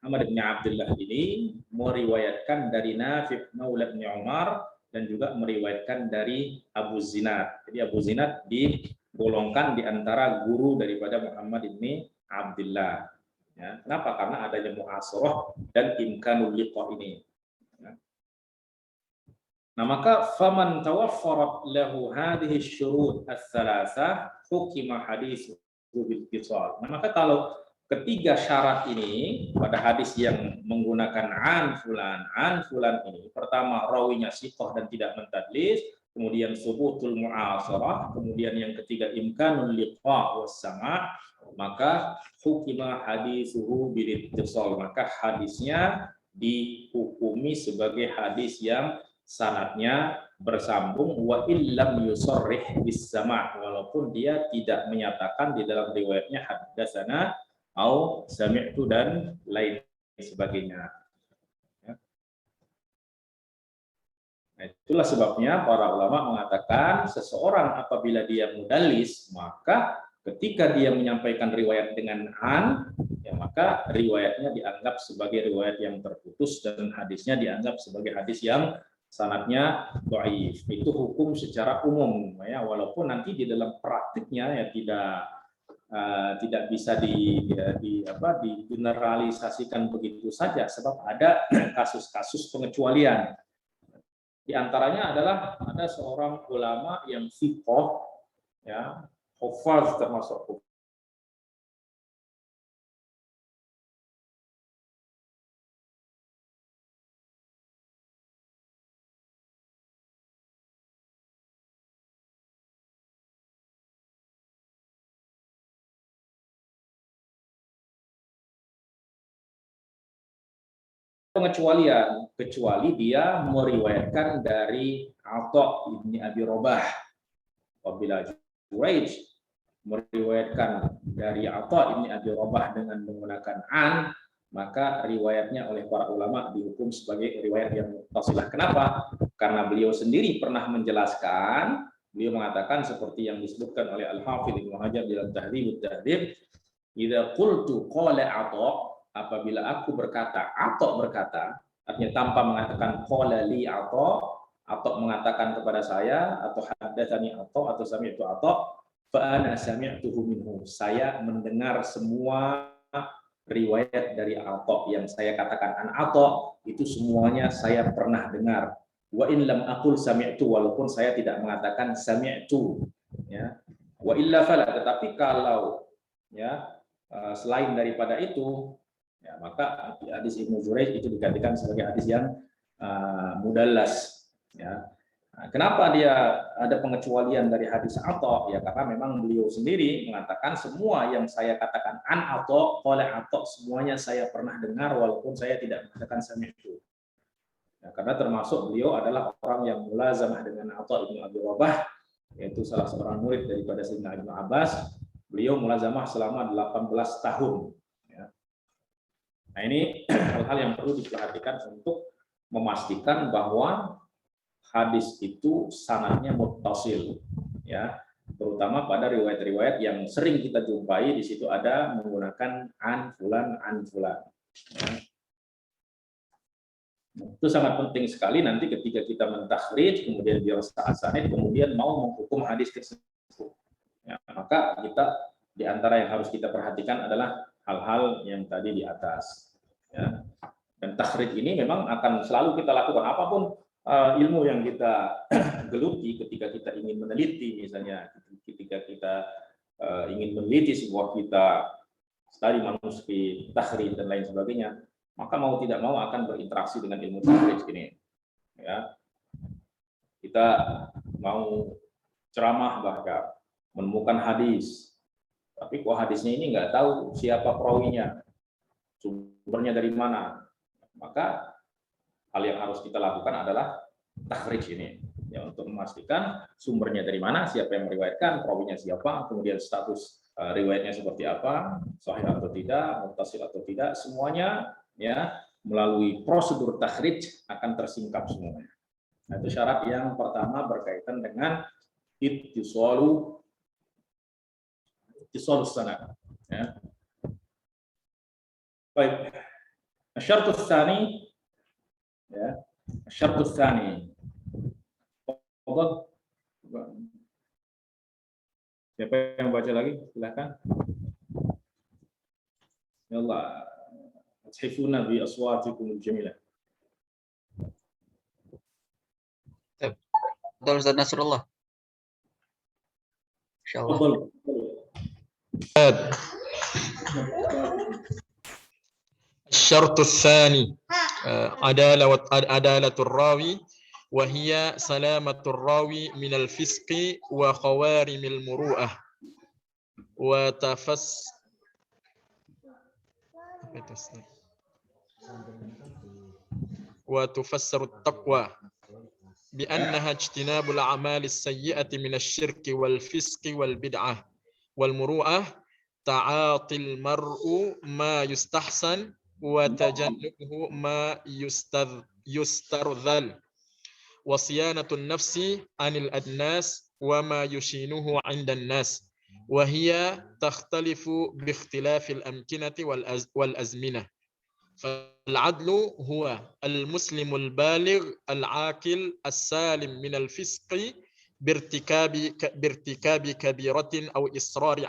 Muhammad bin Abdullah ini meriwayatkan dari Nafi' Maula bin Umar, dan juga meriwayatkan dari Abu Zinad. Jadi Abu Zinad digolongkan di antara guru daripada Muhammad bin Abdullah. Ya, kenapa? Karena adanya mu'asarah dan imkanul liqa ini. Nah, maka faman tawaffarat lahu hadhihi syurut ats-tsalatsah hukima haditsu bil ittisal. Nah, maka kalau ketiga syarat ini pada hadis yang menggunakan an fulan ini, pertama rawinya siqah dan tidak mentadlis, kemudian subutul mu'asarah, kemudian yang ketiga imkanul liqa was sama', maka hukima haditsuhu bil ittisal, maka hadisnya dihukumi sebagai hadis yang sanadnya bersambung wa illam yusarrih bis sama', walaupun dia tidak menyatakan di dalam riwayatnya haddatsana au sami'tu dan lain sebagainya. Nah, itulah sebabnya para ulama mengatakan seseorang apabila dia mudallis, maka ketika dia menyampaikan riwayat dengan an, ya maka riwayatnya dianggap sebagai riwayat yang terputus dan hadisnya dianggap sebagai hadis yang sanadnya dhaif. Itu hukum secara umum ya, walaupun nanti di dalam praktiknya ya tidak bisa digeneralisasikan begitu saja, sebab ada kasus-kasus pengecualian. Di antaranya adalah ada seorang ulama yang thiqah ya, hufaz termasuk pengecualian, kecuali dia meriwayatkan dari Atha ibni Abi Robah. Apabila Juraij meriwayatkan dari Atha ibni Abi Robah dengan menggunakan an, maka riwayatnya oleh para ulama dihukum sebagai riwayat yang muttasilah. Kenapa? Karena beliau sendiri pernah menjelaskan, beliau mengatakan seperti yang disebutkan oleh Al-Hafidz Ibnu Hajar dalam Tahdhibut Tahdhib, idza qultu qala Atha, apabila aku berkata, Atha berkata, artinya tanpa mengatakan qala li Atha, atau mengatakan kepada saya, atau haddatsani atau sami'tu Atha, fa ana sami'tuhu minhu, saya mendengar semua riwayat dari Atha yang saya katakan an Atha itu semuanya saya pernah dengar. Wa in lam aqul sami'tu, walaupun saya tidak mengatakan sami'tu ya. Wa illa fala, tetapi kalau ya selain daripada itu ya, maka hadis Ibnu Juraij itu digantikan sebagai hadis yang mudallas ya. Nah, kenapa dia ada pengecualian dari hadis Atha? Ya karena memang beliau sendiri mengatakan semua yang saya katakan an Atha, oleh Atha, semuanya saya pernah dengar walaupun saya tidak mengatakan sami'tu. Ya, karena termasuk beliau adalah orang yang mulazamah dengan Atha ibnu Abi Rabah, yaitu salah seorang murid daripada Sayyidina Ibnu Abbas. Beliau mulazamah selama 18 tahun. Ya. Nah, ini hal-hal yang perlu diperhatikan untuk memastikan bahwa hadis itu sanadnya muttasil, ya, terutama pada riwayat-riwayat yang sering kita jumpai. Di situ ada menggunakan an fulan. Ya. Itu sangat penting sekali nanti ketika kita mentakhrij, kemudian dirasa-asanid, kemudian mau menghukum hadis tersebut. Ya, maka kita di antara yang harus kita perhatikan adalah hal-hal yang tadi di atas. Ya. Dan takhrij ini memang akan selalu kita lakukan apapun ilmu yang kita geluti ketika kita ingin meneliti, misalnya ketika kita ingin meneliti sebuah kitab, tadi manuskrip, takhrij dan lain sebagainya, maka mau tidak mau akan berinteraksi dengan ilmu takhrij ini. Ya. Kita mau ceramah bahkan menemukan hadis, tapi kok hadisnya ini nggak tahu siapa perawinya, sumbernya dari mana, maka hal yang harus kita lakukan adalah takhrij ini, ya, untuk memastikan sumbernya dari mana, siapa yang meriwayatkan, perawinya siapa, kemudian status riwayatnya seperti apa, sahih atau tidak, muttasil atau tidak, semuanya ya melalui prosedur takhrij akan tersingkap semuanya. Nah, itu syarat yang pertama berkaitan dengan ittisalus sanad. Ya. Baik. Syarat tsani, ya. Syarat tsani. Siapa yang baca lagi? Silakan. Ya Allah, ashifuna bi aswatikum al-jamilah. Tafadhal Ustaz Nasrullah. Insyaallah. تفضل. الشرط الثاني عدالة الراوي وهي سلامة الراوي من الفسق وخوارم المروءة وتفسر التقوى بأنها اجتناب الأعمال السيئة من الشرك والفسق والبدعة، والمروءة تعاطي المرء ما يستحسن وتجنبه ما يسترذل، وصيانة النفس عن الأدناس وما يشينه عند الناس، وهي تختلف باختلاف الأمكنة والأزمنة. فالعدل هو المسلم البالغ العاقل السالم من الفسق بارتكاب كبيرة أو إصرار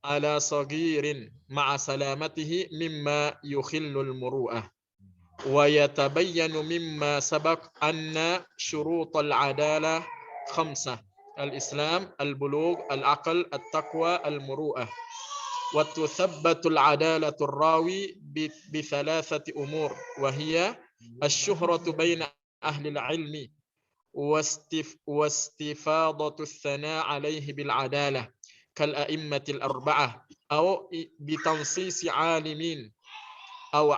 على صغير مع سلامته مما يخل المروءة. ويتبين مما سبق أن شروط العدالة 5: الإسلام، البلوغ، العقل، التقوى، المروءة. وتثبت العدالة الراوي بثلاثة أمور، وهي الشهرة بين أهل العلم واستفاضة الثناء عليه بالعدالة كالأئمة الأربعة، أو بتنصيص عالمين أو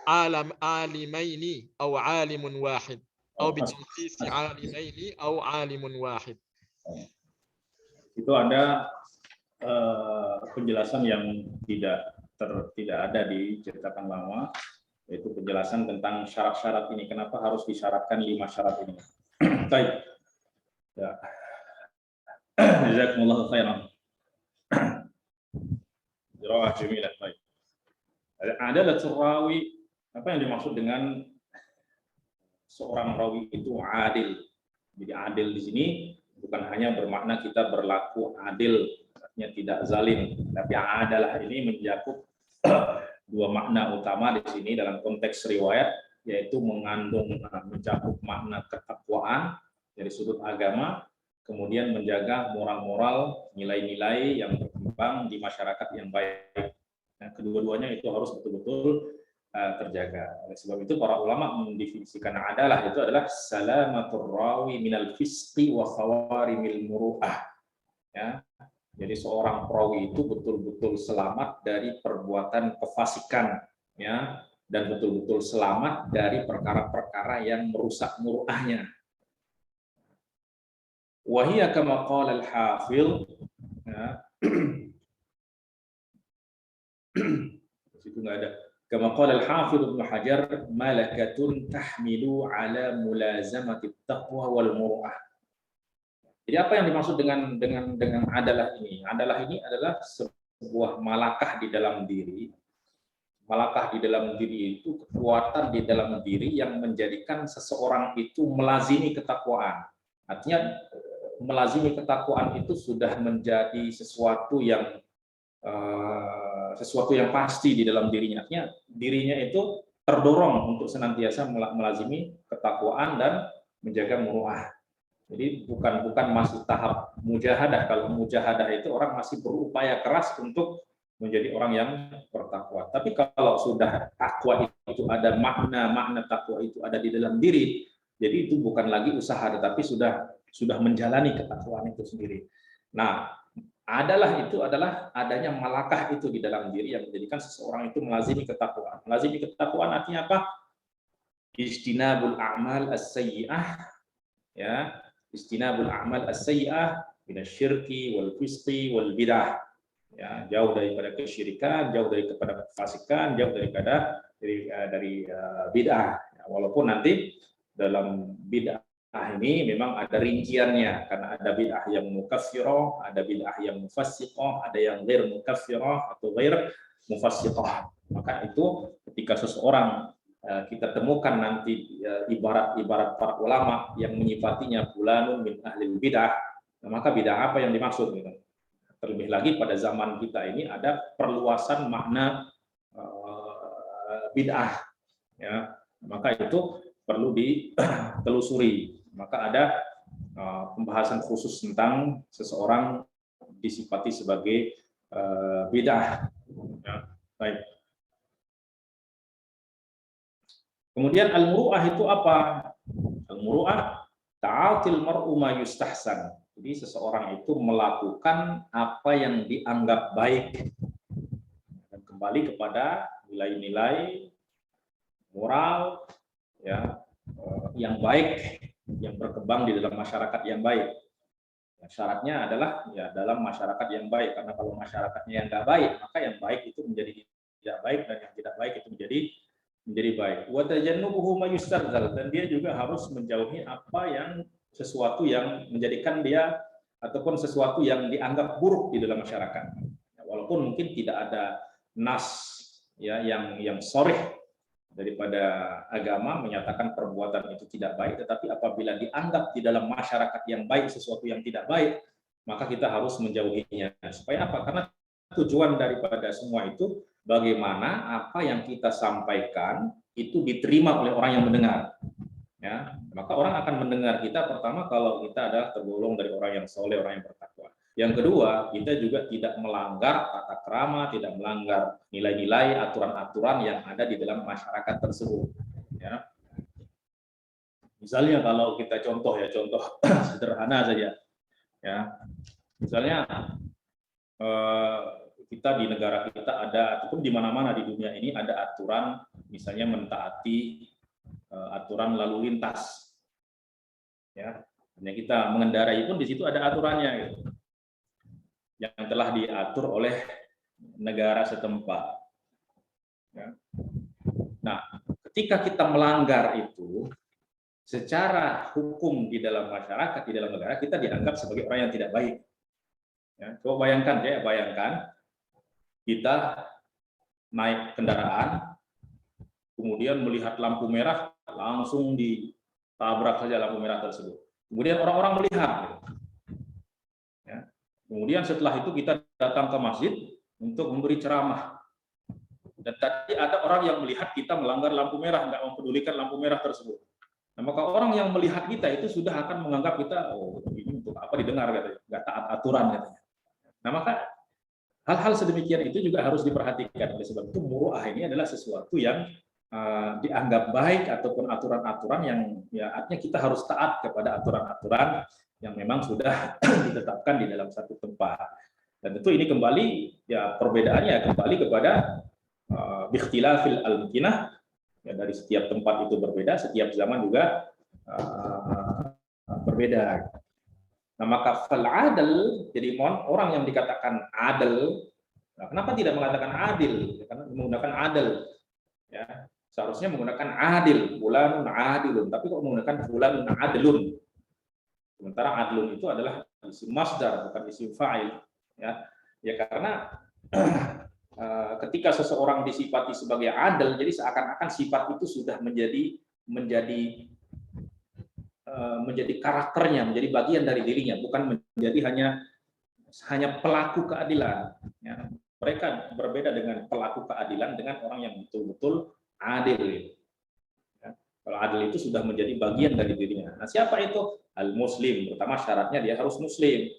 عالمين أو عالم واحد، أو بتنصيص عالمين أو عالم واحد. Itu ada penjelasan yang tidak ada di cetakan lama, yaitu penjelasan tentang syarat-syarat ini. Kenapa harus disyaratkan 5 syarat ini? Baik. Ya. Jazakumullahu khairan. Qiraah jamilah. Baik. Adalatul rawi, apa yang dimaksud dengan seorang rawi itu adil? Jadi adil di sini bukan hanya bermakna kita berlaku adil, artinya tidak zalim, tapi adalah ini mencakup 2 makna utama di sini dalam konteks riwayat, yaitu mencakup makna ketakwaan dari sudut agama, kemudian menjaga moral-moral, nilai-nilai yang berkembang di masyarakat yang baik. Nah, kedua-duanya itu harus betul-betul terjaga. Oleh sebab itu para ulama mendefinisikan adalah itu adalah salamatur rawi minal fisqi wa khawarimil muru'ah. Ya. Jadi seorang perawi itu betul-betul selamat dari perbuatan kefasikan, ya, dan betul-betul selamat dari perkara-perkara yang merusak muru'ahnya. Wa hiya kama qala al-hafidh, ya. Situ enggak ada. Kama qala al-hafidh Ibnu Hajar, malakatun tahmilu ala mulazamati taqwa wal muru'ah. Jadi apa yang dimaksud dengan adalah ini? Adalah ini adalah sebuah malakah di dalam diri. Malakah di dalam diri itu kekuatan di dalam diri yang menjadikan seseorang itu melazimi ketakwaan. Artinya melazimi ketakwaan itu sudah menjadi sesuatu yang pasti di dalam dirinya. Artinya dirinya itu terdorong untuk senantiasa melazimi ketakwaan dan menjaga muru'ah. Jadi bukan masih tahap mujahadah. Kalau mujahadah itu orang masih berupaya keras untuk menjadi orang yang bertakwa. Tapi kalau sudah takwa itu ada makna takwa itu ada di dalam diri, jadi itu bukan lagi usaha, tetapi sudah menjalani ketakwaan itu sendiri. Nah, adalah adanya malakah itu di dalam diri yang menjadikan seseorang itu melazimi ketakwaan. Melazimi ketakwaan artinya apa? Ijtinabul a'mal as-sayyi'ah, ya. Istinabul a'mal as-sayyi'ah minasyirki wal fisqi wal bid'ah. Ya, jauh daripada kesyirikan, jauh daripada kefasikan, jauh daripada dari bid'ah. Ya, walaupun nanti dalam bid'ah ini memang ada rinciannya, karena ada bid'ah yang mukaffirah, ada bid'ah yang mufassiqah, ada yang ghair mukaffirah atau ghair mufassiqah. Maka itu ketika seseorang kita temukan nanti ibarat para ulama yang menyifatinya fulanun min ahlil bid'ah, maka bid'ah apa yang dimaksud gitu. Terlebih lagi pada zaman kita ini ada perluasan makna bid'ah, ya. Maka itu perlu ditelusuri Maka ada pembahasan khusus tentang seseorang disifati sebagai bid'ah. Ya, baik. Kemudian al-muru'ah itu apa? Al-muru'ah ta'atil mar'u ma yustahsan. Jadi seseorang itu melakukan apa yang dianggap baik dan kembali kepada nilai-nilai moral ya yang baik yang berkembang di dalam masyarakat yang baik. Ya, syaratnya adalah ya dalam masyarakat yang baik, karena kalau masyarakatnya yang nggak baik maka yang baik itu menjadi tidak baik dan yang tidak baik itu menjadi baik. Wa tajannubuhu ma yustadzal, dan dia juga harus menjauhi apa yang sesuatu yang menjadikan dia ataupun sesuatu yang dianggap buruk di dalam masyarakat. Ya, walaupun mungkin tidak ada nas ya yang sharih daripada agama menyatakan perbuatan itu tidak baik, tetapi apabila dianggap di dalam masyarakat yang baik sesuatu yang tidak baik, maka kita harus menjauhinya. Supaya apa? Karena tujuan daripada semua itu bagaimana apa yang kita sampaikan itu diterima oleh orang yang mendengar. Ya, maka orang akan mendengar kita pertama kalau kita adalah tergolong dari orang yang soleh, orang yang bertakwa. Yang kedua, kita juga tidak melanggar tata krama, tidak melanggar nilai-nilai, aturan-aturan yang ada di dalam masyarakat tersebut. Ya. Misalnya kalau kita contoh sederhana saja, ya. Misalnya kita di negara kita ada, ataupun di mana-mana di dunia ini ada aturan, misalnya mentaati aturan lalu lintas. Ya, hanya kita mengendarai pun di situ ada aturannya, gitu, yang telah diatur oleh negara setempat. Ya. Nah, ketika kita melanggar itu, secara hukum di dalam masyarakat, di dalam negara, kita dianggap sebagai orang yang tidak baik. Ya, coba bayangkan kita naik kendaraan, kemudian melihat lampu merah, langsung ditabrak saja lampu merah tersebut. Kemudian orang-orang melihat. Ya. Kemudian setelah itu kita datang ke masjid untuk memberi ceramah. Dan tadi ada orang yang melihat kita melanggar lampu merah, nggak mempedulikan lampu merah tersebut. Nah, maka orang yang melihat kita itu sudah akan menganggap kita, oh ini untuk apa didengar, katanya, nggak taat aturan, katanya. Nah, maka hal-hal sedemikian itu juga harus diperhatikan. Oleh sebab itu muru'ah ini adalah sesuatu yang dianggap baik ataupun aturan-aturan yang ya artinya kita harus taat kepada aturan-aturan yang memang sudah ditetapkan di dalam satu tempat. Dan tentu ini kembali ya perbedaannya kembali kepada bikhtilafil al-mumkinah, ya dari setiap tempat itu berbeda, setiap zaman juga berbeda. Nah, maka fal adl, jadi orang yang dikatakan adil, nah, kenapa tidak mengatakan adil? Karena menggunakan adil, ya seharusnya menggunakan adil, fulanun adilun, tapi kok menggunakan fulanun adilun. Sementara adilun itu adalah isim masdar, bukan isim fa'il, ya karena ketika seseorang disifati sebagai adil, jadi seakan-akan sifat itu sudah menjadi karakternya, menjadi bagian dari dirinya, bukan menjadi hanya pelaku keadilan. Ya. Mereka berbeda dengan pelaku keadilan dengan orang yang betul-betul adil. Ya. Kalau adil itu sudah menjadi bagian dari dirinya. Nah, siapa itu? Al-Muslim. Pertama syaratnya dia harus Muslim.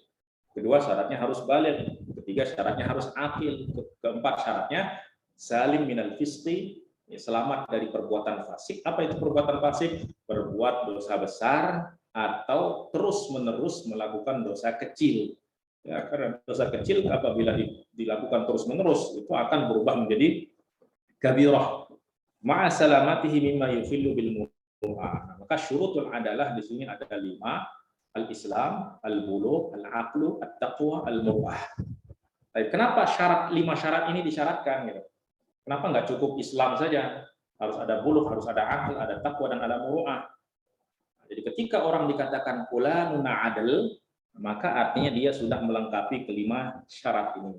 Kedua syaratnya harus baligh. Ketiga syaratnya harus akil. Keempat syaratnya salim minal fisqi, ya, selamat dari perbuatan fasik. Apa itu perbuatan fasik? Berbuat dosa besar atau terus-menerus melakukan dosa kecil. Ya, karena dosa kecil apabila dilakukan terus-menerus itu akan berubah menjadi kabirah. Ma'a salamatihi mimma yufillu bil muru'ah. Maka syurutul adalah di sini ada 5: al-Islam, al-bulugh, al-aqlu, at-taqwa, al-muru'ah. Kenapa 5 syarat ini disyaratkan, gitu? Kenapa nggak cukup Islam saja? Harus ada bulugh, harus ada aql, ada taqwa, dan ada muru'ah. Jadi ketika orang dikatakan fulanun adil, maka artinya dia sudah melengkapi kelima syarat ini.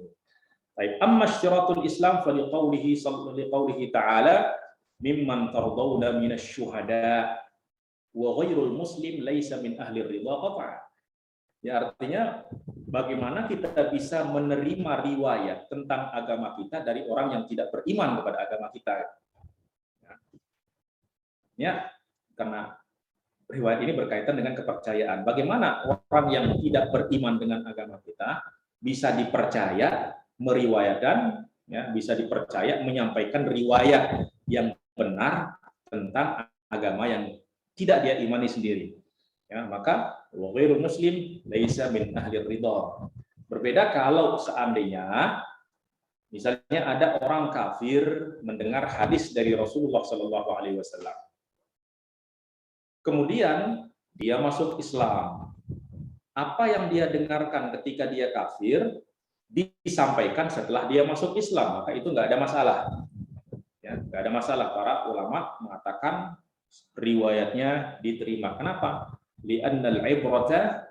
Baik, amma syaratul Islam fa liqaulihi ta'ala mimman tardawna minasy syuhada wa ghairul muslim laisa min ahli ridha qat'a. Ya, artinya bagaimana kita bisa menerima riwayat tentang agama kita dari orang yang tidak beriman kepada agama kita. Ya, karena riwayat ini berkaitan dengan kepercayaan. Bagaimana orang yang tidak beriman dengan agama kita bisa dipercaya meriwayatkan, ya, bisa dipercaya menyampaikan riwayat yang benar tentang agama yang tidak dia imani sendiri. Ya, maka ghairul muslim laisa min ahli ridha. Berbeda kalau seandainya misalnya ada orang kafir mendengar hadis dari Rasulullah Shallallahu Alaihi Wasallam, kemudian dia masuk Islam. Apa yang dia dengarkan ketika dia kafir disampaikan setelah dia masuk Islam, maka itu nggak ada masalah. Ya, nggak ada masalah. Para ulama mengatakan riwayatnya diterima. Kenapa? Li'annal ibrata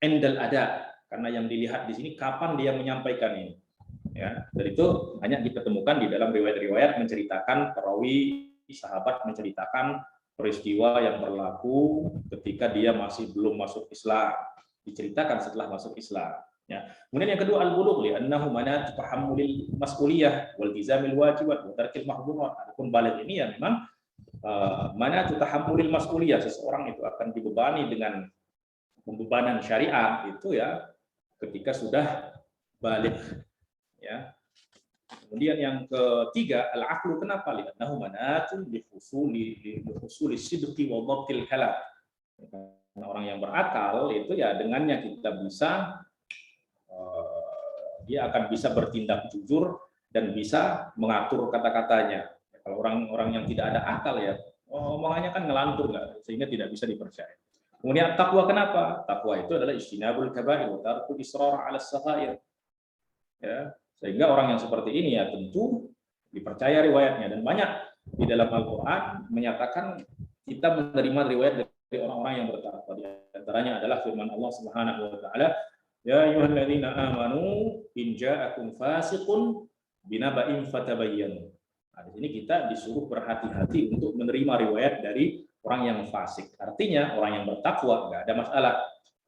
indal ada. Karena yang dilihat di sini kapan dia menyampaikan ini. Ya, dari itu banyak ditemukan di dalam riwayat-riwayat menceritakan perawi sahabat menceritakan peristiwa yang berlaku ketika dia masih belum masuk Islam, diceritakan setelah masuk Islam. Ya. Kemudian yang kedua al-bulugh li'annahu manat tahammulil mas'uliyah wal ilzamil wajibat wa tarkil mahdhurat. Adapun baligh ini ya memang manat tahammulil mas'uliyah, seseorang itu akan dibebani dengan pembebanan syariat itu ya ketika sudah baligh. Ya. Kemudian yang ketiga al-aqlu, kenapa? Li'annahu manatun li husuli sidqi wa dhabtil kalam. Karena orang yang berakal itu ya dengannya kita bisa dia akan bisa bertindak jujur dan bisa mengatur kata-katanya. Kalau orang-orang yang tidak ada akal ya omongannya kan ngelantur lah, sehingga tidak bisa dipercaya. Kemudian takwa, kenapa? Takwa itu adalah istinabul kabair wa tarkul israr 'ala as-saghair. Ya, sehingga orang yang seperti ini ya tentu dipercaya riwayatnya, dan banyak di dalam Al-Qur'an menyatakan kita menerima riwayat dari orang-orang yang bertakwa. Di antaranya adalah firman Allah Subhanahu wa taala, ya ayyuhalladzina amanu in ja'akum fasiqun binaba'in fatabayyanu. Nah, di sini kita disuruh berhati-hati untuk menerima riwayat dari orang yang fasik. Artinya orang yang bertakwa enggak ada masalah.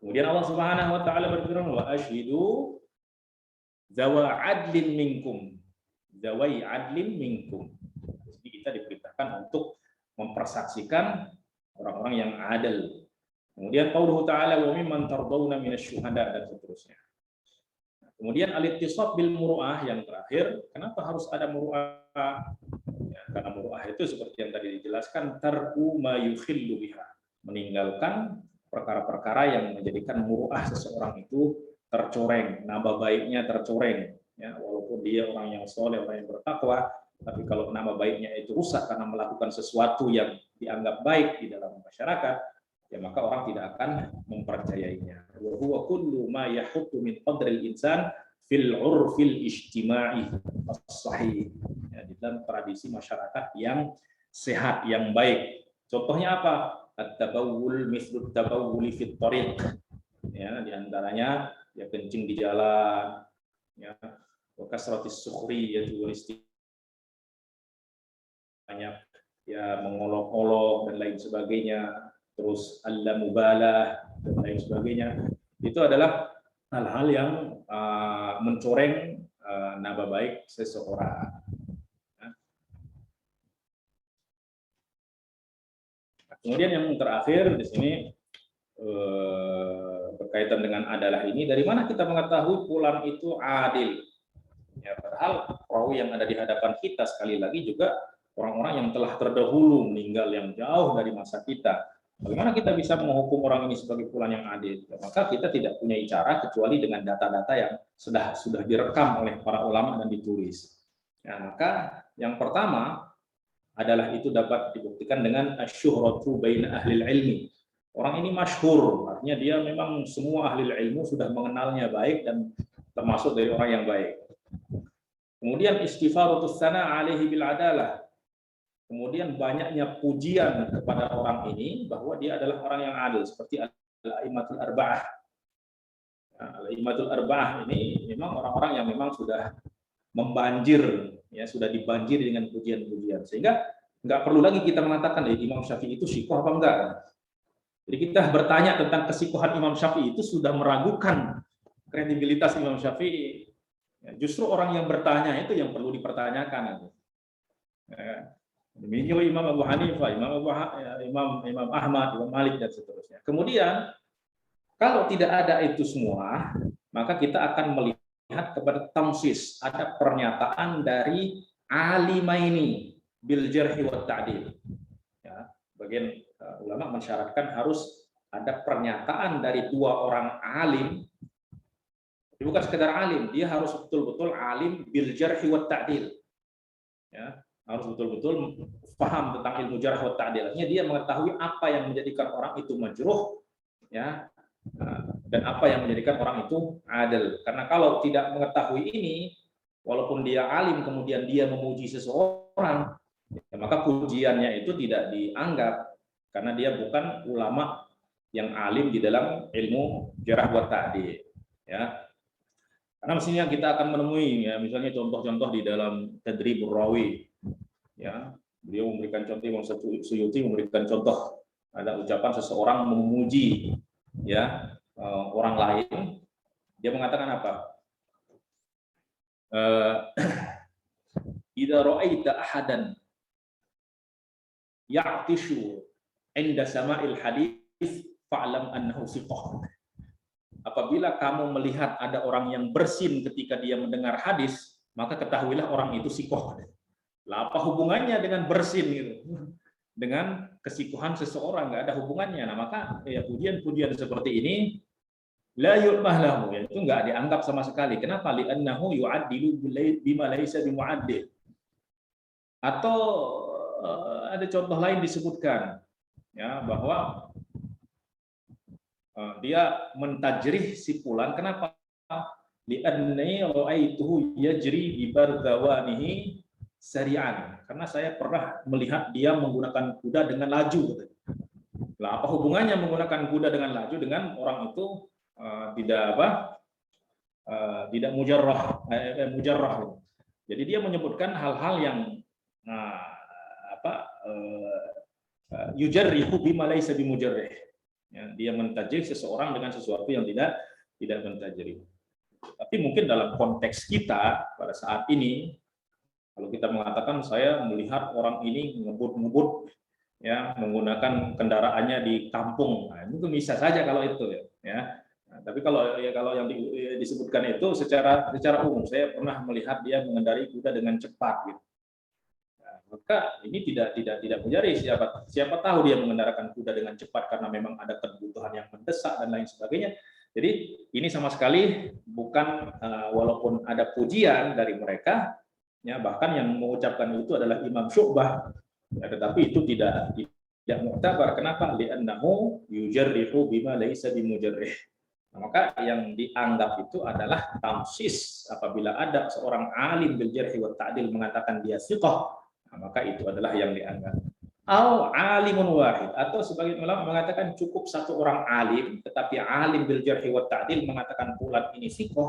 Kemudian Allah Subhanahu wa taala berfirman, wa asyhidu zawa adlin minkum, zawai adlin minkum. Jadi kita diperintahkan untuk mempersaksikan orang-orang yang adil. Kemudian qauluhu ta'ala wa mimman tardawna minasyuhada, dan seterusnya. Kemudian al-ittisab bil muru'ah yang terakhir. Kenapa harus ada muru'ah? Ya, karena muru'ah itu seperti yang tadi dijelaskan, tarku ma yukhillu biha, meninggalkan perkara-perkara yang menjadikan muru'ah seseorang itu tercoreng, nama baiknya tercoreng. Ya, walaupun dia orang yang soleh, orang yang bertakwa, tapi kalau nama baiknya itu rusak karena melakukan sesuatu yang dianggap baik di dalam masyarakat, ya maka orang tidak akan mempercayainya. Wa huwa kullu ma yahuttu min qadril insan fil urfil ijtima'i as-sahih. Ya, di dalam tradisi masyarakat yang sehat, yang baik. Contohnya apa? At-tabawul mislu at-tabawuli fit thariq. Ya, di antaranya ya kencing di jalan, ya, kasratis sukhri, yaitu banyak ya mengolok-olok dan lain sebagainya, terus al-mubalah dan lain sebagainya. Itu adalah hal-hal yang mencoreng nama baik seseorang. Ya. Kemudian yang terakhir di sini berkaitan dengan adalah ini, dari mana kita mengetahui fulan itu adil? Ya, padahal perawi yang ada di hadapan kita sekali lagi juga orang-orang yang telah terdahulu meninggal yang jauh dari masa kita. Bagaimana kita bisa menghukum orang ini sebagai fulan yang adil? Ya, maka kita tidak punya cara kecuali dengan data-data yang sudah direkam oleh para ulama dan ditulis. Ya, maka yang pertama adalah itu dapat dibuktikan dengan asyuhratu baina ahlil ilmi. Orang ini masyhur, artinya dia memang semua ahli ilmu sudah mengenalnya baik dan termasuk dari orang yang baik. Kemudian istighfaratus sana alaihi bil adalah. Kemudian banyaknya pujian kepada orang ini bahwa dia adalah orang yang adil, seperti al-a'immatul arba'ah. Al-a'immatul arba'ah ini memang orang-orang yang memang sudah membanjir, ya sudah dibanjiri dengan pujian-pujian, sehingga nggak perlu lagi kita mengatakan Imam Syafi'i itu sikoh apa enggak. Jadi kita bertanya tentang kesikohan Imam Syafi'i itu sudah meragukan kredibilitas Imam Syafi'i. Ya, justru orang yang bertanya itu yang perlu dipertanyakan. Ya. Demikian Imam Abu Hanifah, Imam Ahmad, Imam Malik dan seterusnya. Kemudian kalau tidak ada itu semua, maka kita akan melihat kepada tamsis, ada pernyataan dari alimaini bil jarhi wa ta'dil. Ya, bagian ulama mensyaratkan harus ada pernyataan dari dua orang alim. Bukan sekedar alim, dia harus betul-betul alim bil jarhi wa ta'dil. Ya, harus betul-betul paham tentang ilmu jarh wa ta'dil. Artinya dia mengetahui apa yang menjadikan orang itu majruh, ya, dan apa yang menjadikan orang itu adil. Karena kalau tidak mengetahui ini, walaupun dia alim kemudian dia memuji seseorang, ya, maka pujiannya itu tidak dianggap karena dia bukan ulama yang alim di dalam ilmu jarh wa ta'dil. Ya. Karena mestinya kita akan menemui, ya, misalnya contoh-contoh di dalam Tadribur Rawi, ya, beliau memberikan contoh, Imam Suyuti memberikan contoh, ada ucapan seseorang memuji, ya, orang lain, dia mengatakan apa? Idza ra'aita ahadan ya'tishu 'inda sama'il hadis fa'lam annahu siqah. Apabila kamu melihat ada orang yang bersin ketika dia mendengar hadis, maka ketahuilah orang itu siqah. Lah, apa hubungannya dengan bersin gitu? Dengan kesikuhan seseorang, nggak ada hubungannya. Nah, maka ya pujian-pujian seperti ini la yu'mah lahu, ya, itu nggak dianggap sama sekali. Kenapa? Li'annahu yu'addilu bima laysa bimu'addil. Atau ada contoh lain disebutkan, ya, bahwa dia mentajrih si fulan. Kenapa? Li'anni ra'aituhu yajri bi bardawanihi sari'an. Karena saya pernah melihat dia menggunakan kuda dengan laju. Lah, apa hubungannya menggunakan kuda dengan laju dengan orang itu tidak mujarrah. Jadi dia menyebutkan hal-hal yang yujarrihu bima laysa bimujarrih. Ya, dia mentajrih seseorang dengan sesuatu yang tidak mentajrih. Tapi mungkin dalam konteks kita pada saat ini, kalau kita mengatakan saya melihat orang ini ngebut-ngebut, ya, menggunakan kendaraannya di kampung, nah, itu bisa saja kalau itu, ya. Nah, tapi kalau yang disebutkan itu secara umum, saya pernah melihat dia mengendarai kuda dengan cepat, gitu. Maka ini tidak menjadi siapa tahu dia mengendarakan kuda dengan cepat karena memang ada kebutuhan yang mendesak dan lain sebagainya. Jadi ini sama sekali bukan, walaupun ada pujian dari mereka, ya, bahkan yang mengucapkan itu adalah Imam Syu'bah, ya, tetapi itu tidak mu'tabar. Kenapa? Li'annahu yujarrihu bima laysa bimujarrih. Maka yang dianggap itu adalah tamsis. Apabila ada seorang alim bil jarhi wa ta'dil mengatakan dia siqah, maka itu adalah yang dianggap. Au alimun wahid, atau sebagian ulama mengatakan cukup satu orang alim, tetapi alim bil jarhi wa ta'dil mengatakan fulan ini siqah,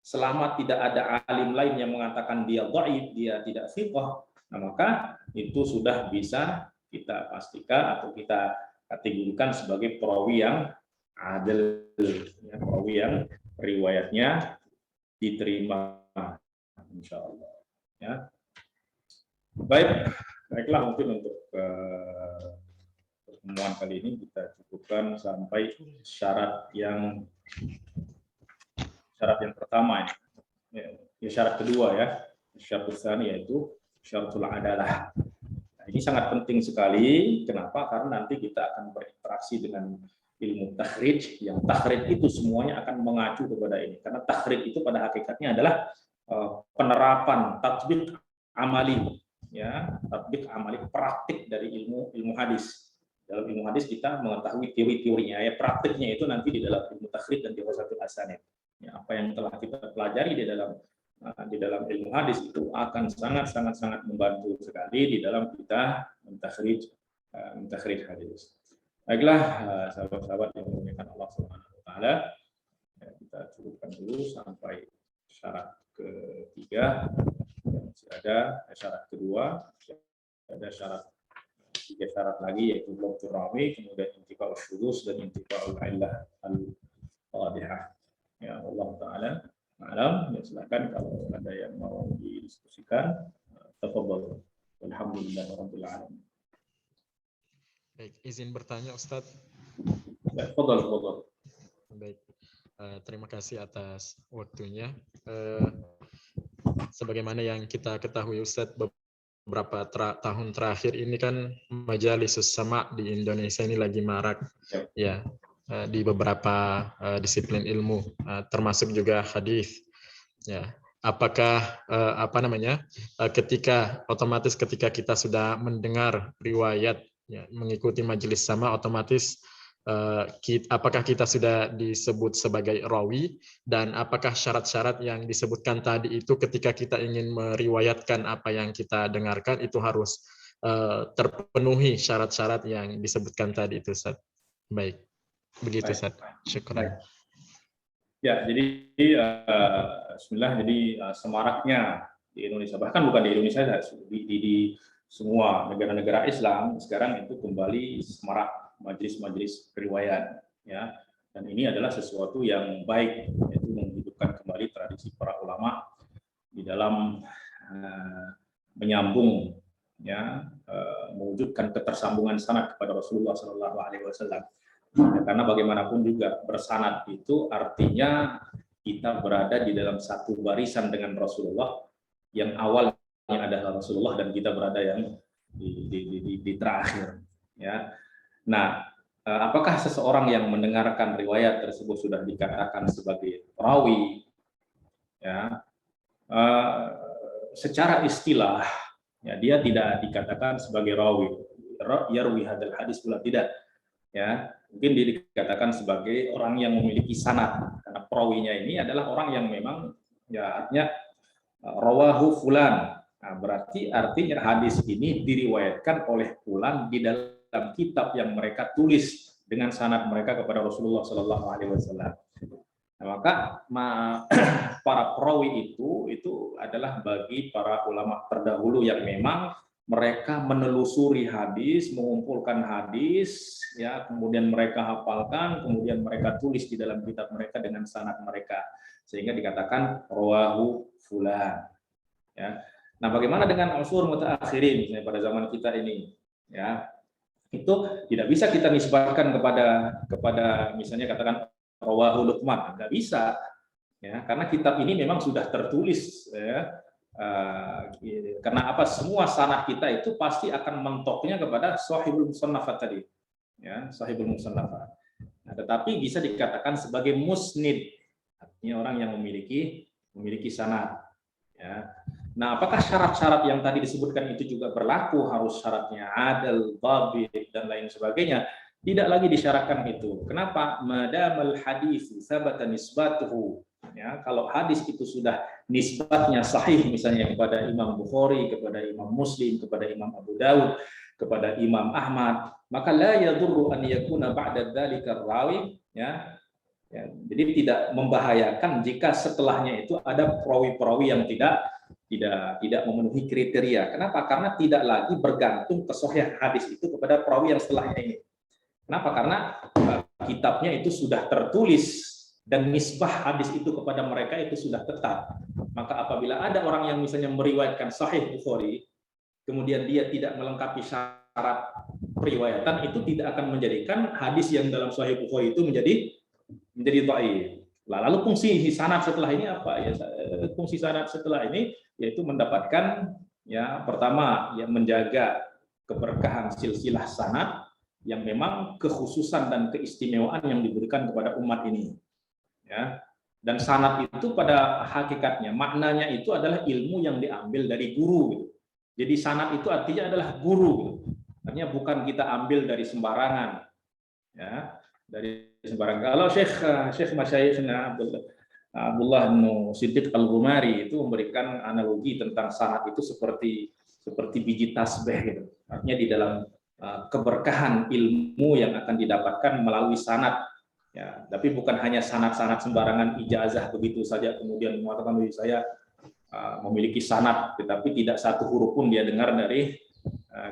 selama tidak ada alim lain yang mengatakan dia dhaif, dia tidak siqah, nah, maka itu sudah bisa kita pastikan atau kita kategorikan sebagai perawi yang adil, ya, perawi yang riwayatnya diterima, insyaallah, ya. Baiklah, mungkin untuk pertemuan kali ini kita cukupkan sampai syarat yang pertama, ya, syarat kedua, ya, syarat tsani, yaitu syaratul adalah. Nah, ini sangat penting sekali. Kenapa? Karena nanti kita akan berinteraksi dengan ilmu takhrij, yang takhrij itu semuanya akan mengacu kepada ini. Karena takhrij itu pada hakikatnya adalah penerapan tatbik amali, ya, tatbik amali, praktik dari ilmu hadis. Dalam ilmu hadis kita mengetahui teori-teorinya, ya, praktiknya itu nanti di dalam ilmu takhrij dan dirasatul asanid. Ya, apa yang telah kita pelajari di dalam ilmu hadis itu akan sangat membantu sekali di dalam kita mentakhrij hadis. Baiklah, sahabat-sahabat yang dimuliakan Allah Subhanahu wa taala, ya, kita cukupkan dulu sampai syarat ketiga. Masih ada syarat kedua, ada tiga syarat lagi, yaitu dhabtur rawi, kemudian intifa'ul syuduz dan intifa'ul illah al-qadihah. Ya, Allah taala alam. Ya, silakan kalau ada yang mau didiskusikan, tafadhol. Walhamdulillahirabbil alamin. Baik, izin bertanya Ustadz. Ya, fadhal. Baik, terima kasih atas waktunya. Sebagaimana yang kita ketahui Ustadz, beberapa tahun terakhir ini kan majelis sama di Indonesia ini lagi marak ya, di beberapa disiplin ilmu, termasuk juga hadis. Ya, apakah ketika kita sudah mendengar riwayat ya, mengikuti majelis sama, otomatis apakah kita sudah disebut sebagai rawi, dan apakah syarat-syarat yang disebutkan tadi itu ketika kita ingin meriwayatkan apa yang kita dengarkan itu harus terpenuhi syarat-syarat yang disebutkan tadi itu, Ustaz. Baik, begitu Ustaz. Syukran. Ya, jadi bismillah, jadi semaraknya di Indonesia, bahkan bukan di Indonesia saja, di semua negara-negara Islam sekarang itu kembali semarak majelis-majelis riwayat, ya. Dan ini adalah sesuatu yang baik, yaitu menghidupkan kembali tradisi para ulama di dalam menyambung, ya, mewujudkan ketersambungan sanad kepada Rasulullah SAW. Karena bagaimanapun juga bersanad itu artinya kita berada di dalam satu barisan dengan Rasulullah, yang awalnya adalah Rasulullah dan kita berada yang di terakhir, ya. Nah, apakah seseorang yang mendengarkan riwayat tersebut sudah dikatakan sebagai rawi, ya, secara istilah ya dia tidak dikatakan sebagai rawi, yarwi hadzal hadis pula tidak, ya. Mungkin dia dikatakan sebagai orang yang memiliki sanad, karena perawinya ini adalah orang yang memang ya artinya rawahu fulan. Nah, berarti artinya hadis ini diriwayatkan oleh fulan di dalam kitab yang mereka tulis dengan sanad mereka kepada Rasulullah SAW. Nah, maka para perawi itu adalah bagi para ulama terdahulu yang memang mereka menelusuri hadis, mengumpulkan hadis, ya, kemudian mereka hafalkan, kemudian mereka tulis di dalam kitab mereka dengan sanad mereka, sehingga dikatakan rawahu fulan, ya. Nah, bagaimana dengan usur mutaakhirin misalnya pada zaman kita ini, ya, itu tidak bisa kita nisbatkan kepada misalnya katakan rawahu Luqman, nggak bisa, ya, karena kitab ini memang sudah tertulis, ya. Karena apa, semua sanad kita itu pasti akan mentoknya kepada sahibul musannafat tadi, ya, sahibul musannafat. Nah, tetapi bisa dikatakan sebagai musnid, artinya orang yang memiliki sanad, ya. Nah, apakah syarat-syarat yang tadi disebutkan itu juga berlaku, harus syaratnya adil, dhabit dan lain sebagainya? Tidak lagi disyaratkan itu. Kenapa? Madamal hadis sabata nisbatuhu. Ya, kalau hadis itu sudah nisbatnya sahih, misalnya kepada Imam Bukhari, kepada Imam Muslim, kepada Imam Abu Dawud, kepada Imam Ahmad, maka la yadurru an yakuna ba'da dzalika rawi, ya. Ya, jadi tidak membahayakan jika setelahnya itu ada perawi-perawi yang tidak memenuhi kriteria. Kenapa? Karena tidak lagi bergantung kesohihan hadis itu kepada perawi yang setelahnya ini. Kenapa? Karena kitabnya itu sudah tertulis dan nisbah hadis itu kepada mereka itu sudah tetap. Maka apabila ada orang yang misalnya meriwayatkan Sahih Bukhari, kemudian dia tidak melengkapi syarat periwayatan, itu tidak akan menjadikan hadis yang dalam Sahih Bukhari itu menjadi dhaif. Lalu fungsi sanad setelah ini apa? Ya, fungsi sanad setelah ini yaitu mendapatkan, ya, pertama, ya, menjaga keberkahan silsilah sanad yang memang kekhususan dan keistimewaan yang diberikan kepada umat ini, ya. Dan sanad itu pada hakikatnya maknanya itu adalah ilmu yang diambil dari guru, gitu. Jadi sanad itu artinya adalah guru, gitu. Artinya bukan kita ambil dari sembarangan, ya, dari sembarangan. Kalau Syekh Masyayikhna Abdullah bin Siddiq Al-Ghumari itu memberikan analogi tentang sanad itu seperti biji tasbih, gitu. Artinya di dalam keberkahan ilmu yang akan didapatkan melalui sanad, ya, tapi bukan hanya sanad-sanad sembarangan ijazah begitu saja kemudian mengatakan bahwa saya memiliki sanad, tetapi tidak satu huruf pun dia dengar dari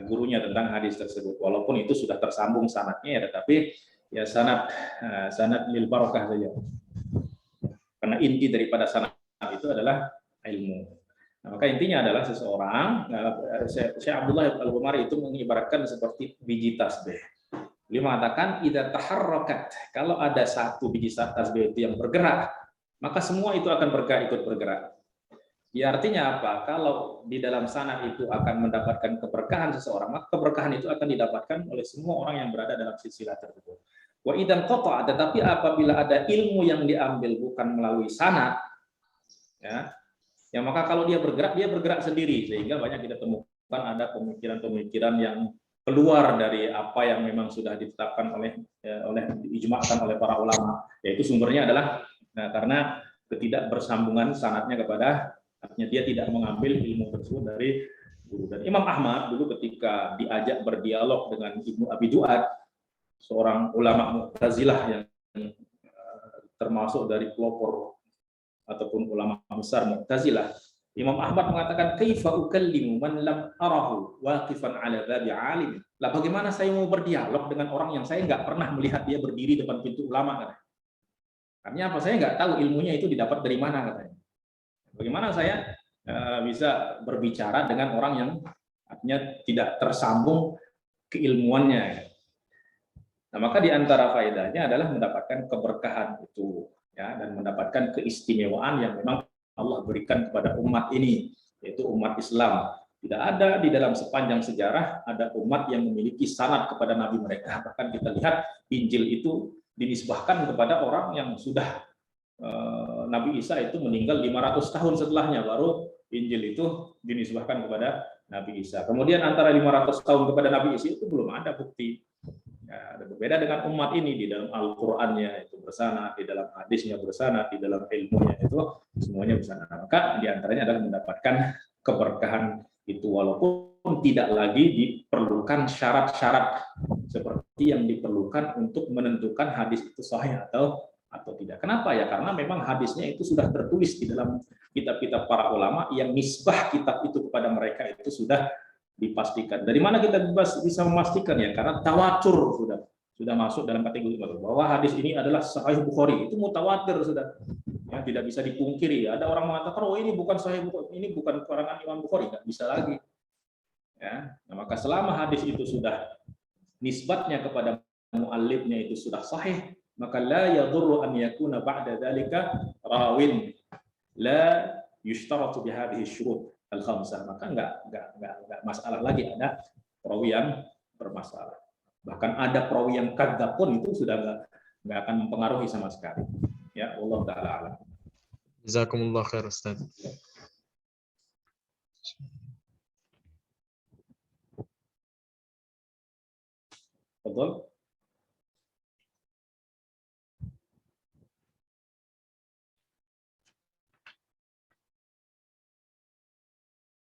gurunya tentang hadis tersebut, walaupun itu sudah tersambung sanadnya, ya, tetapi ya sanad lil barokah saja, karena inti daripada sanad itu adalah ilmu. Nah, Nah, maka intinya adalah seseorang, Syekh Abdullah Al-Ghumari itu mengibaratkan seperti biji tasbih. Beliau mengatakan, idza taharrakat, kalau ada satu biji tasbih itu yang bergerak, maka semua itu akan ikut bergerak. Ya, artinya apa? Kalau di dalam sana itu akan mendapatkan keberkahan seseorang, maka keberkahan itu akan didapatkan oleh semua orang yang berada dalam silsilah tersebut. Wa idan qata, tetapi apabila ada ilmu yang diambil bukan melalui sanad, ya maka kalau dia bergerak sendiri, sehingga banyak kita temukan ada pemikiran-pemikiran yang keluar dari apa yang memang sudah ditetapkan oleh diijma'kan oleh para ulama, yaitu sumbernya adalah karena ketidakbersambungan sanadnya kepada, artinya dia tidak mengambil ilmu tersebut dari guru. Dan Imam Ahmad dulu ketika diajak berdialog dengan Ibnu Abi Du'ad, seorang ulama Mu'tazilah yang termasuk dari pelopor ataupun ulama besar Mu'tazilah, Imam Ahmad mengatakan, kaifa ukallimu man lam arahu waqifan ala babi alim. Lah bagaimana saya mau berdialog dengan orang yang saya nggak pernah melihat dia berdiri depan pintu ulama, katanya. Artinya apa? Saya nggak tahu ilmunya itu didapat dari mana, katanya. Bagaimana saya bisa berbicara dengan orang yang artinya tidak tersambung keilmuannya. Nah, maka di antara faedahnya adalah mendapatkan keberkahan itu, ya, dan mendapatkan keistimewaan yang memang Allah berikan kepada umat ini, yaitu umat Islam. Tidak ada di dalam sepanjang sejarah ada umat yang memiliki sanad kepada nabi mereka. Bahkan kita lihat Injil itu dinisbahkan kepada orang yang sudah Nabi Isa itu meninggal 500 tahun setelahnya, baru Injil itu dinisbahkan kepada Nabi Isa. Kemudian antara 500 tahun kepada Nabi Isa itu belum ada bukti. Ya, berbeda dengan umat ini, di dalam Al-Qur'annya itu bersanad, di dalam hadisnya bersanad, di dalam ilmunya itu semuanya bersanad. Maka di antaranya adalah mendapatkan keberkahan itu, walaupun tidak lagi diperlukan syarat-syarat seperti yang diperlukan untuk menentukan hadis itu sahih atau tidak. Kenapa ya? Karena memang hadisnya itu sudah tertulis di dalam kitab-kitab para ulama yang nisbah kitab itu kepada mereka itu sudah dipastikan. Dari mana kita bisa memastikan ya? Karena tawatur sudah masuk dalam kategori bahwa hadis ini adalah Sahih Bukhari, itu mutawatir sudah. Ya, tidak bisa dipungkiri. Ada orang mengatakan, oh ini bukan Sahih Bukhari, ini bukan karangan Imam Bukhari, nggak bisa lagi. Ya, nah, maka selama hadis itu sudah nisbatnya kepada muallifnya itu sudah sahih, maka la yadurru an yakuna ba'da dzalika rawin la yushtaratu bi hadhihi syurut al-khamsah. Maka enggak masalah lagi ada perawi yang bermasalah. Bahkan ada perawi yang kadzab pun itu sudah enggak akan mempengaruhi sama sekali. Ya, Allah taala alam. Jazakumullah khair, Ustaz. Betul?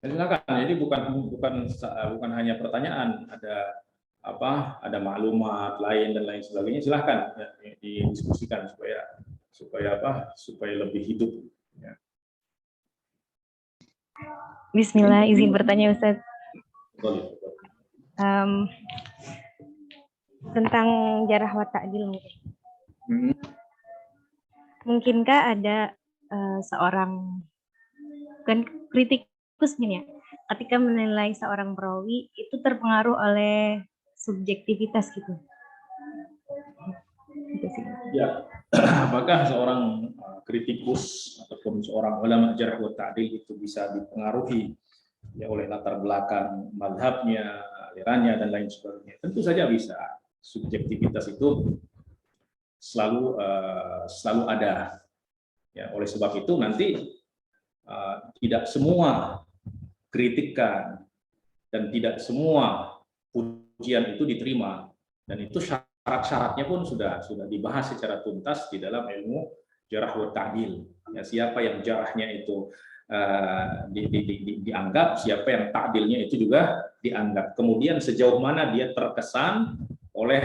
Silakan. Jadi bukan hanya pertanyaan, ada maklumat lain dan lain sebagainya. Silakan ya, didiskusikan supaya lebih hidup. Ya. Bismillah, izin bertanya Ustaz. Boleh. Tentang jarah wa ta'dil mungkin. Mungkinkah ada seorang kan kritikus ya, ketika menilai seorang perawi itu terpengaruh oleh subjektivitas gitu? Ya, apakah seorang kritikus ataupun seorang ulama jarh wa ta'dil itu bisa dipengaruhi ya oleh latar belakang mazhabnya, alirannya dan lain sebagainya? Tentu saja bisa. Subjektivitas itu selalu ada. Ya, oleh sebab itu nanti tidak semua kritikan dan tidak semua pujian itu diterima, dan itu syarat-syaratnya pun sudah dibahas secara tuntas di dalam ilmu jarh wa ta'dil. Ya, siapa yang jarahnya itu dianggap, siapa yang ta'dilnya itu juga dianggap. Kemudian sejauh mana dia terkesan oleh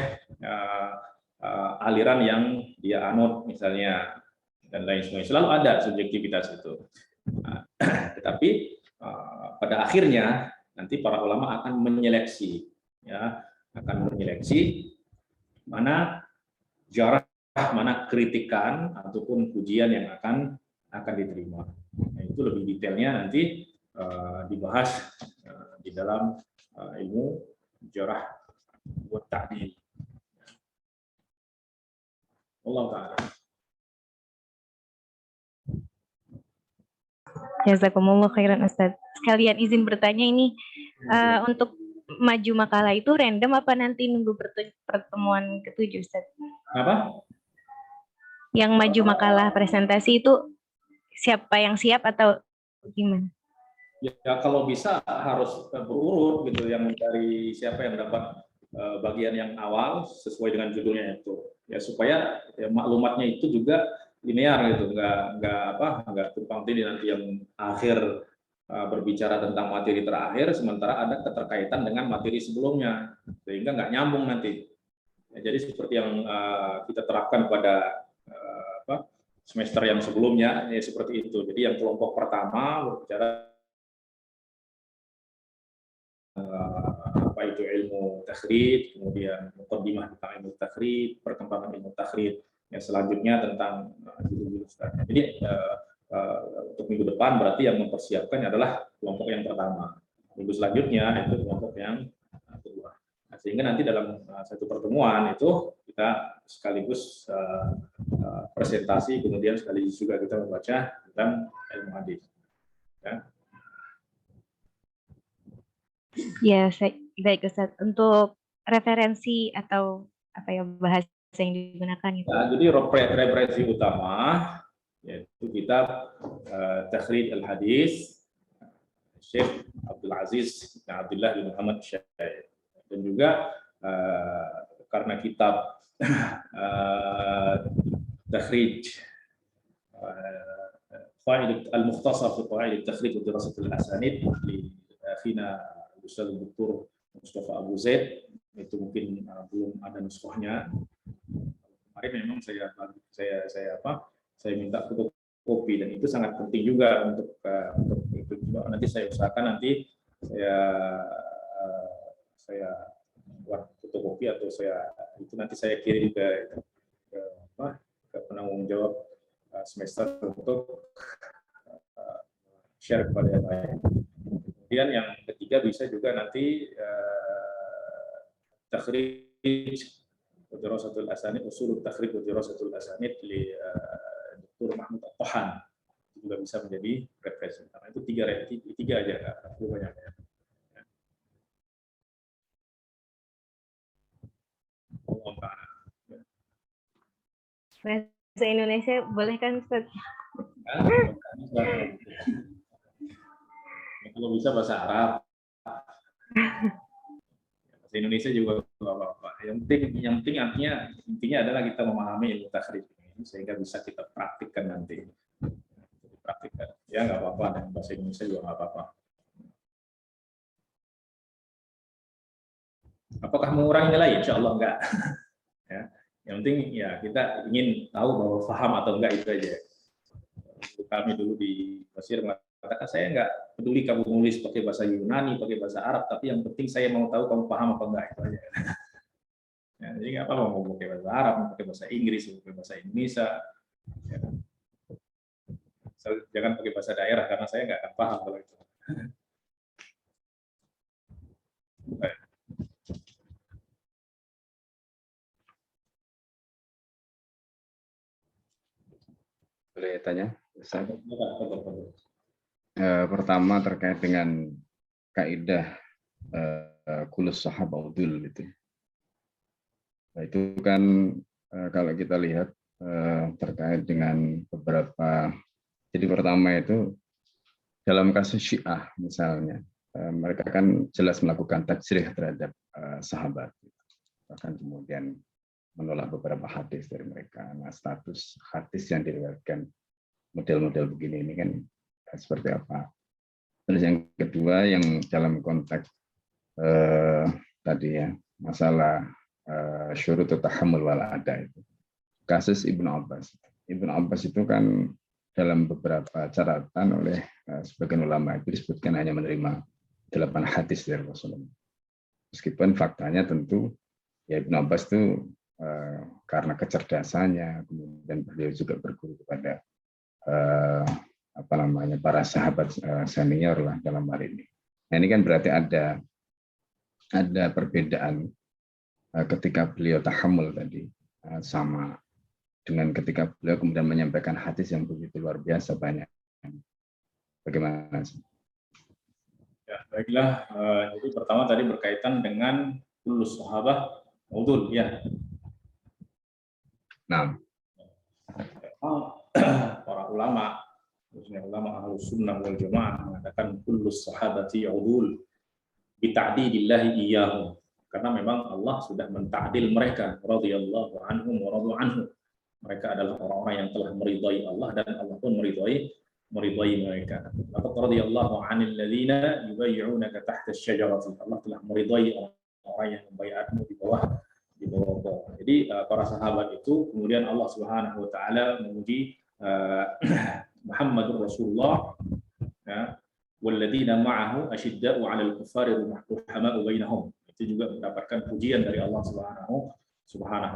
aliran yang dia anut misalnya dan lain sebagainya. Selalu ada subjektivitas itu. Tetapi pada akhirnya nanti para ulama akan menyeleksi, ya, mana jarah, mana kritikan ataupun pujian yang akan diterima. Nah, itu lebih detailnya nanti dibahas di dalam ilmu jarah wa ta'dil. Allah Ta'ala. Jazakumullah khairan Ustaz. Sekalian izin bertanya ini, untuk maju makalah itu random apa nanti nunggu pertemuan ke-7 Ustaz? Apa? Yang maju makalah presentasi itu siapa yang siap atau gimana? Ya kalau bisa harus berurut gitu, yang dari siapa yang dapat bagian yang awal sesuai dengan judulnya itu. Ya supaya ya, maklumatnya itu juga linear gitu, nggak tumpang tindih nanti yang akhir berbicara tentang materi terakhir, sementara ada keterkaitan dengan materi sebelumnya, sehingga nggak nyambung nanti. Ya, jadi seperti yang kita terapkan pada semester yang sebelumnya, ya seperti itu. Jadi yang kelompok pertama berbicara apa itu ilmu takhrid, kemudian muqaddimah tentang ilmu takhrid, perkembangan ilmu takhrid. Yang selanjutnya tentang judul-judul. Jadi untuk minggu depan berarti yang mempersiapkan adalah kelompok yang pertama. Minggu selanjutnya itu kelompok yang kedua. Nah, sehingga nanti dalam satu pertemuan itu kita sekaligus presentasi, kemudian sekaligus juga kita membaca tentang ilmu hadis. Ya. Ya, baik Ustaz. Untuk referensi atau apa ya bahasa yang digunakan itu? Nah, jadi referensi utama yaitu kitab Takhrij al-Hadis Syekh Abdul Aziz bin Abdullah bin Muhammad Syekh, dan juga karena kitab Takhrij Qawaid al-Mukhtasar fi Qawaid al-Takhrij wa Dirasat al-Asanid li akhina Ustaz Dr. Mustafa Abu Zaid, itu mungkin belum ada nuskhahnya. Kemarin memang saya minta fotokopi, dan itu sangat penting juga untuk itu. Nanti saya usahakan nanti saya buat fotokopi atau nanti saya kirim ke penanggung jawab semester untuk share kepada yang lain. Kemudian yang ketiga bisa juga nanti Takhrij wa Dirasatul Asanid, Usul Takhrij wa Dirasatul Asanid li Dr. Mahmud At-Tahan, itu juga bisa menjadi referensi. Karena itu tiga aja, nggak banyak ya. Bahasa Indonesia boleh kan Ustaz? Kalau bisa bahasa Arab, bahasa Indonesia juga nggak apa-apa. Yang penting intinya adalah kita memahami ilmu takhrij ini sehingga bisa kita praktikkan nanti. Praktikkan, ya nggak apa-apa, dan bahasa Indonesia juga nggak apa-apa. Apakah mengurangi nilai? Insya Allah enggak. Ya. Yang penting ya kita ingin tahu bahwa paham atau enggak, itu aja. Kami dulu di Mesir mengatakan, saya enggak peduli kamu nulis pakai bahasa Yunani, pakai bahasa Arab, tapi yang penting saya mau tahu kamu paham apa enggak, itu aja. Ya, jadi nggak apa-apa mau pakai bahasa Arab, mau pakai bahasa Inggris, mau pakai bahasa Indonesia. Ya. Jangan pakai bahasa daerah karena saya nggak akan paham kalau itu. Boleh tanya? Pertama terkait dengan kaidah kulus sahabah udul itu. Nah, itu kan kalau kita lihat terkait dengan beberapa, jadi pertama itu dalam kasus Syiah misalnya, mereka kan jelas melakukan tajrih terhadap sahabat, bahkan kemudian menolak beberapa hadis dari mereka. Nah, status hadis yang diriwayatkan model-model begini ini kan seperti apa? Terus yang kedua, yang dalam konteks tadi ya, masalah syurut tahammul wal ada itu. Kasus Ibnu Abbas. Ibnu Abbas itu kan dalam beberapa catatan oleh sebagian ulama itu disebutkan hanya menerima 8 hadis dari Rasulullah. Meskipun faktanya tentu ya Ibnu Abbas itu karena kecerdasannya, kemudian beliau juga berguru kepada para sahabat senior lah dalam hal ini. Nah, ini kan berarti ada perbedaan ketika beliau tahammul tadi sama dengan ketika beliau kemudian menyampaikan hadis yang begitu luar biasa banyak. Bagaimana? Ya, baiklah. Jadi pertama tadi berkaitan dengan kullu sahabah udul, ya. Nah, para ulama, khususnya ulama Ahlus Sunnah wal Jamaah mengatakan kullu sahabati udul bi ta'didillahi iyyahum. Karena memang Allah sudah menta'dil mereka, radhiyallahu anhum wa radu anhu. Mereka adalah orang-orang yang telah meridai Allah dan Allah pun meridai mereka. Laqad radhiyallahu 'anil ladzina yubayyi'unaka tahta asy-syajarati. Allah telah meridai orang-orang yang membayarmu di bawah pohon. Jadi para sahabat itu kemudian Allah Subhanahu wa taala memuji Muhammadur Rasulullah, ya, walladzina ma'ahu asyidda'u 'alal kuffari ruhama'u bainahum. Itu juga mendapatkan pujian dari Allah Subhanahu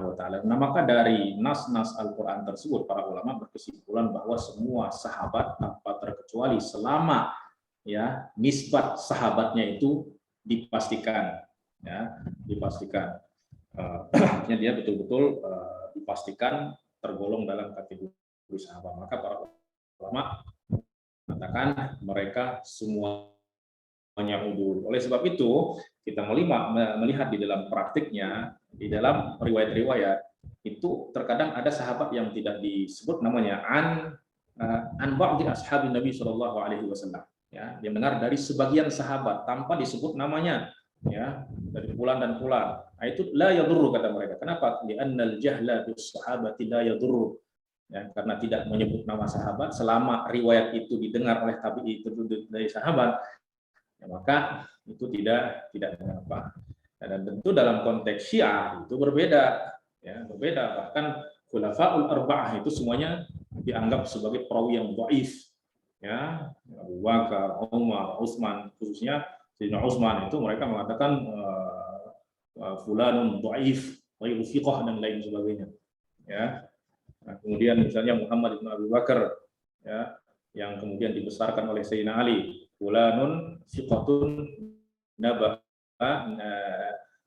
wa taala. Nah, maka dari nas-nas Al-Qur'an tersebut para ulama berkesimpulan bahwa semua sahabat tanpa terkecuali selama ya nisbat sahabatnya itu dipastikan, ya, dipastikan. Artinya dia betul-betul dipastikan tergolong dalam kategori sahabat. Maka para ulama mengatakan mereka semuanya udul. Oleh sebab itu kita melihat di dalam praktiknya, di dalam riwayat-riwayat itu terkadang ada sahabat yang tidak disebut namanya an ba'di ashabin Nabi Shallallahu Alaihi Wasallam. Ya, dia mendengar dari sebagian sahabat tanpa disebut namanya, ya, dari fulan dan fulan. Nah, itu la yadurru kata mereka. Kenapa? Li'annal jahla bis sahabati la yadurru. Ya, karena tidak menyebut nama sahabat selama riwayat itu didengar oleh tabi'i itu dari sahabat, ya, maka itu tidak mengapa. Dan tentu dalam konteks Syiah itu berbeda, ya, berbeda. Bahkan khulafaul arba'ah itu semuanya dianggap sebagai perawi yang dhaif, ya. Abu Bakar, Umar, Utsman, khususnya Sayyidina Utsman itu mereka mengatakan fulanun dhaif, ghairu thiqah dan lain sebagainya, ya. Nah, kemudian misalnya Muhammad bin Abi Bakar, ya, yang kemudian dibesarkan oleh Sayyidina Ali, fulanun thiqatun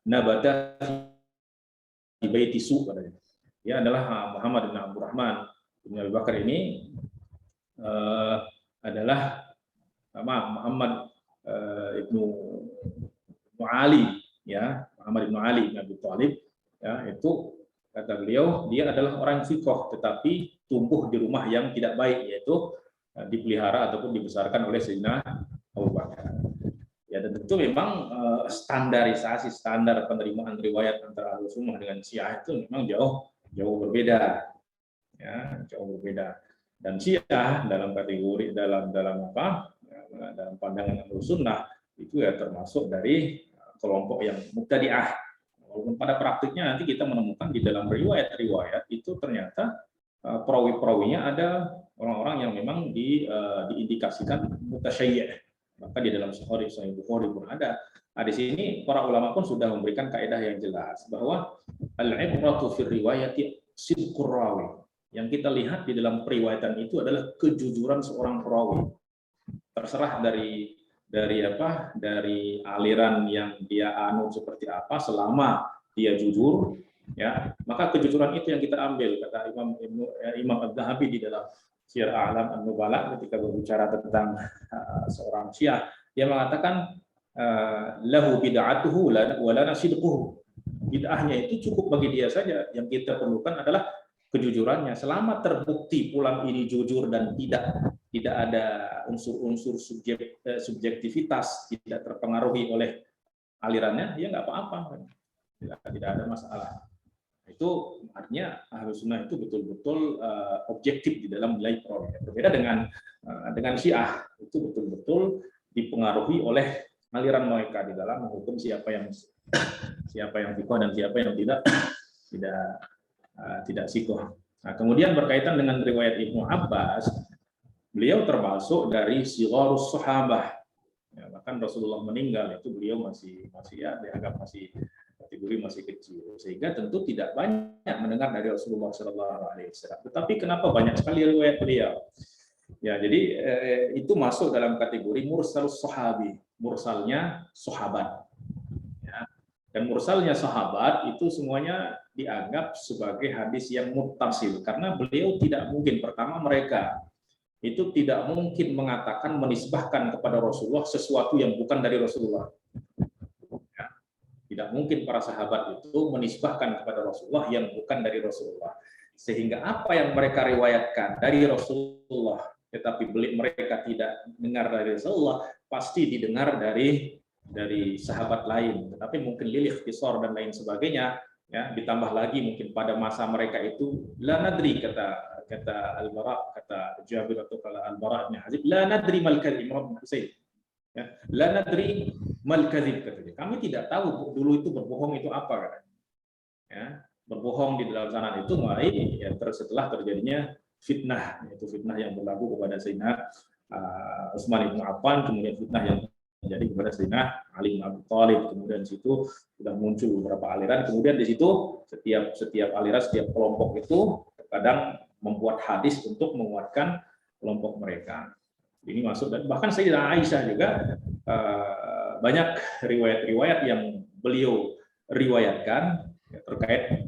nabata di baiti su, katanya. Dia adalah Muhammad bin Abdurrahman bin Abi Bakar ini adalah Muhammad ibnu Ali, ya, Muhammad ibnu Ali bin Abi Thalib, ya, itu kata beliau dia adalah orang thiqah tetapi tumbuh di rumah yang tidak baik, yaitu dipelihara ataupun dibesarkan oleh Sayyidina Abu Bakar. Ya, dan tentu memang standar penerimaan riwayat antara Ahlus Sunnah dengan Syiah itu memang jauh berbeda, ya, jauh berbeda. Dan Syiah dalam kategori dalam pandangan Ahlus Sunnah itu ya termasuk dari kelompok yang mubtadi'ah. Walaupun pada praktiknya nanti kita menemukan di dalam riwayat-riwayat itu ternyata perawi-perawinya ada orang-orang yang memang diindikasikan mutasyayyi'. Maka di dalam Sahih Bukhari pun ada. Nah, di sini para ulama pun sudah memberikan kaidah yang jelas bahwa al-ibratu fi riwayati sidqur rawi. Yang kita lihat di dalam periwayatan itu adalah kejujuran seorang perawi. Terserah dari aliran yang dia anut seperti apa, selama dia jujur, ya, maka kejujuran itu yang kita ambil, kata Imam Az-Zahabi di dalam Syiar A'lam An-Nubala ketika berbicara tentang seorang Syiah, dia mengatakan lahu bid'atuhu wa lana sidquhu. Bid'ahnya itu cukup bagi dia saja, yang kita perlukan adalah kejujurannya. Selama terbukti pulang ini jujur dan tidak ada unsur-unsur subjektivitas, tidak terpengaruhi oleh alirannya, ya nggak apa-apa, tidak ada masalah. Itu artinya Ahlus Sunnah itu betul-betul objektif di dalam menilai perawi. Berbeda dengan Syiah, itu betul-betul dipengaruhi oleh aliran mereka di dalam menghukum siapa yang thiqah dan siapa yang tidak thiqah. Nah, kemudian berkaitan dengan riwayat Ibnu Abbas, beliau termasuk dari sigharus sahabah. Ya, bahkan Rasulullah meninggal itu beliau masih ya dianggap kategori masih kecil, sehingga tentu tidak banyak mendengar dari Rasulullah SAW. Tetapi kenapa banyak sekali riwayat beliau? Ya, jadi itu masuk dalam kategori mursalus sahabi, mursalnya sahabat. Ya. Dan mursalnya sahabat itu semuanya dianggap sebagai hadis yang muttasil karena beliau tidak mungkin, pertama mereka itu tidak mungkin mengatakan menisbahkan kepada Rasulullah sesuatu yang bukan dari Rasulullah. Ya. Tidak mungkin para sahabat itu menisbahkan kepada Rasulullah yang bukan dari Rasulullah. Sehingga apa yang mereka riwayatkan dari Rasulullah tetapi mereka tidak dengar dari Rasulullah, pasti didengar dari sahabat lain. Tetapi mungkin lilih ikhtisar dan lain sebagainya, ya, ditambah lagi mungkin pada masa mereka itu la nadri, kata Al-Bara, kata Jabir atau kata Al-Bara bin Azib, la nadri mal kadzib, Imran bin Husain. Ya, la nadri mal kadzib, katanya. Kami tidak tahu dulu itu berbohong itu apa, katanya. Ya, berbohong di dalam sana itu mulai ya, setelah terjadinya fitnah, yaitu fitnah yang berlaku kepada Sayyidina Utsman bin Affan, kemudian fitnah yang terjadi kepada Sayyidina Ali bin Abi Thalib, kemudian di situ sudah muncul beberapa aliran, kemudian di situ setiap aliran, setiap kelompok itu terkadang membuat hadis untuk menguatkan kelompok mereka. Ini masuk, dan bahkan Sayyidah Aisyah juga banyak riwayat-riwayat yang beliau riwayatkan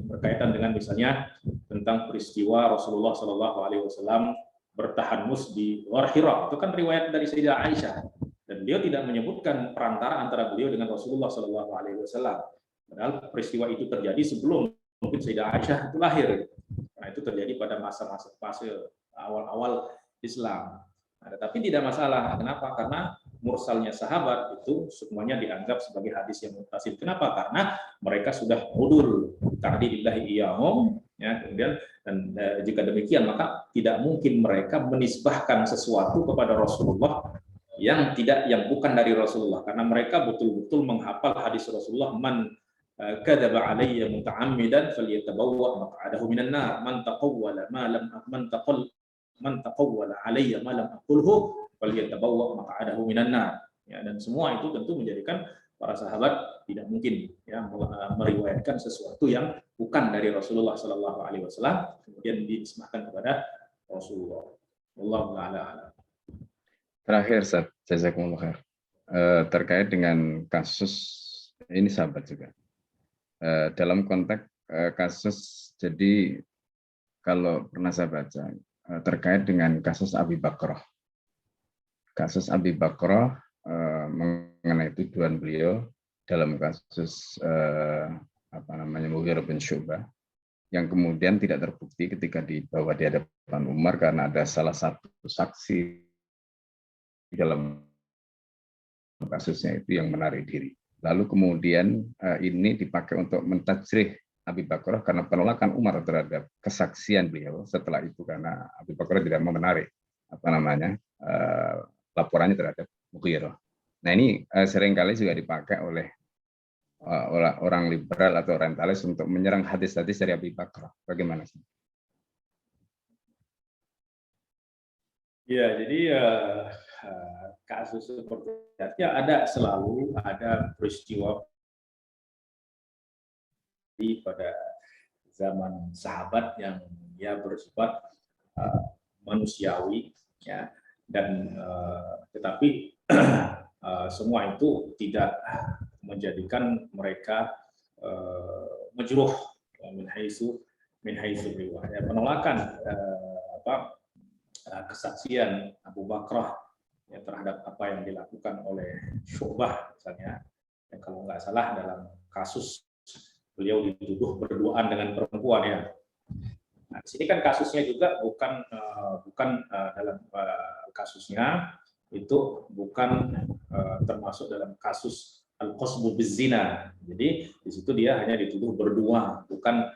berkaitan dengan misalnya tentang peristiwa Rasulullah Shallallahu Alaihi Wasallam bertahanus di Ghar Hira. Itu kan riwayat dari Sayyidah Aisyah, dan beliau tidak menyebutkan perantara antara beliau dengan Rasulullah Shallallahu Alaihi Wasallam. Padahal peristiwa itu terjadi sebelum mungkin Sayyidah Aisyah itu lahir. Nah, itu terjadi pada masa-masa fase awal-awal Islam. Nah, tetapi tidak masalah. Kenapa? Karena mursalnya sahabat itu semuanya dianggap sebagai hadis yang muttasil. Kenapa? Karena mereka sudah udul ta'didillahi iyahum, ya, kemudian dan jika demikian maka tidak mungkin mereka menisbahkan sesuatu kepada Rasulullah yang bukan dari Rasulullah, karena mereka betul-betul menghafal hadis Rasulullah, man kadzaba alayya muta'ammidan falyatabawwa maq'adahu minan nar, man taqawwala ma lam man taqawwala alayya ma lam aqulhu falyatabawwa maq'adahu minan nar. Ya, dan semua itu tentu menjadikan para sahabat tidak mungkin ya meriwayatkan sesuatu yang bukan dari Rasulullah Sallallahu Alaihi Wasallam kemudian dinisbahkan kepada Rasulullah. Wallahu a'lam. Terakhir, Ustaz, jazakumullah khair. Terkait dengan kasus ini sahabat juga. Dalam konteks kasus, jadi kalau pernah saya baca terkait dengan kasus Abi Bakrah. Kasus Abi Bakrah mengenai tuduhan beliau dalam kasus Mughirah bin Syu'bah yang kemudian tidak terbukti ketika dibawa di hadapan Umar karena ada salah satu saksi dalam kasusnya itu yang menarik diri. Lalu kemudian ini dipakai untuk mentajrih Abi Bakrah karena penolakan Umar terhadap kesaksian beliau setelah itu, karena Abi Bakrah tidak mau menarik laporannya terhadap Mughirah. Nah, ini seringkali juga dipakai oleh orang liberal atau orientalis untuk menyerang hadis-hadis dari Abi Bakrah. Bagaimana sih? Ya, jadi kasus seperti itu selalu ada peristiwa pada zaman sahabat yang ya bersifat manusiawi, ya, dan tetapi semua itu tidak menjadikan mereka majruh min haitsu riwayat. Penolakan kesaksian Abu Bakrah ya, terhadap apa yang dilakukan oleh Syu'bah misalnya, yang kalau nggak salah dalam kasus beliau dituduh berduaan dengan perempuan ya. Nah, di sini kan kasusnya juga bukan dalam kasusnya itu bukan termasuk dalam kasus al-qasbu bizina. Jadi di situ dia hanya dituduh berdua, bukan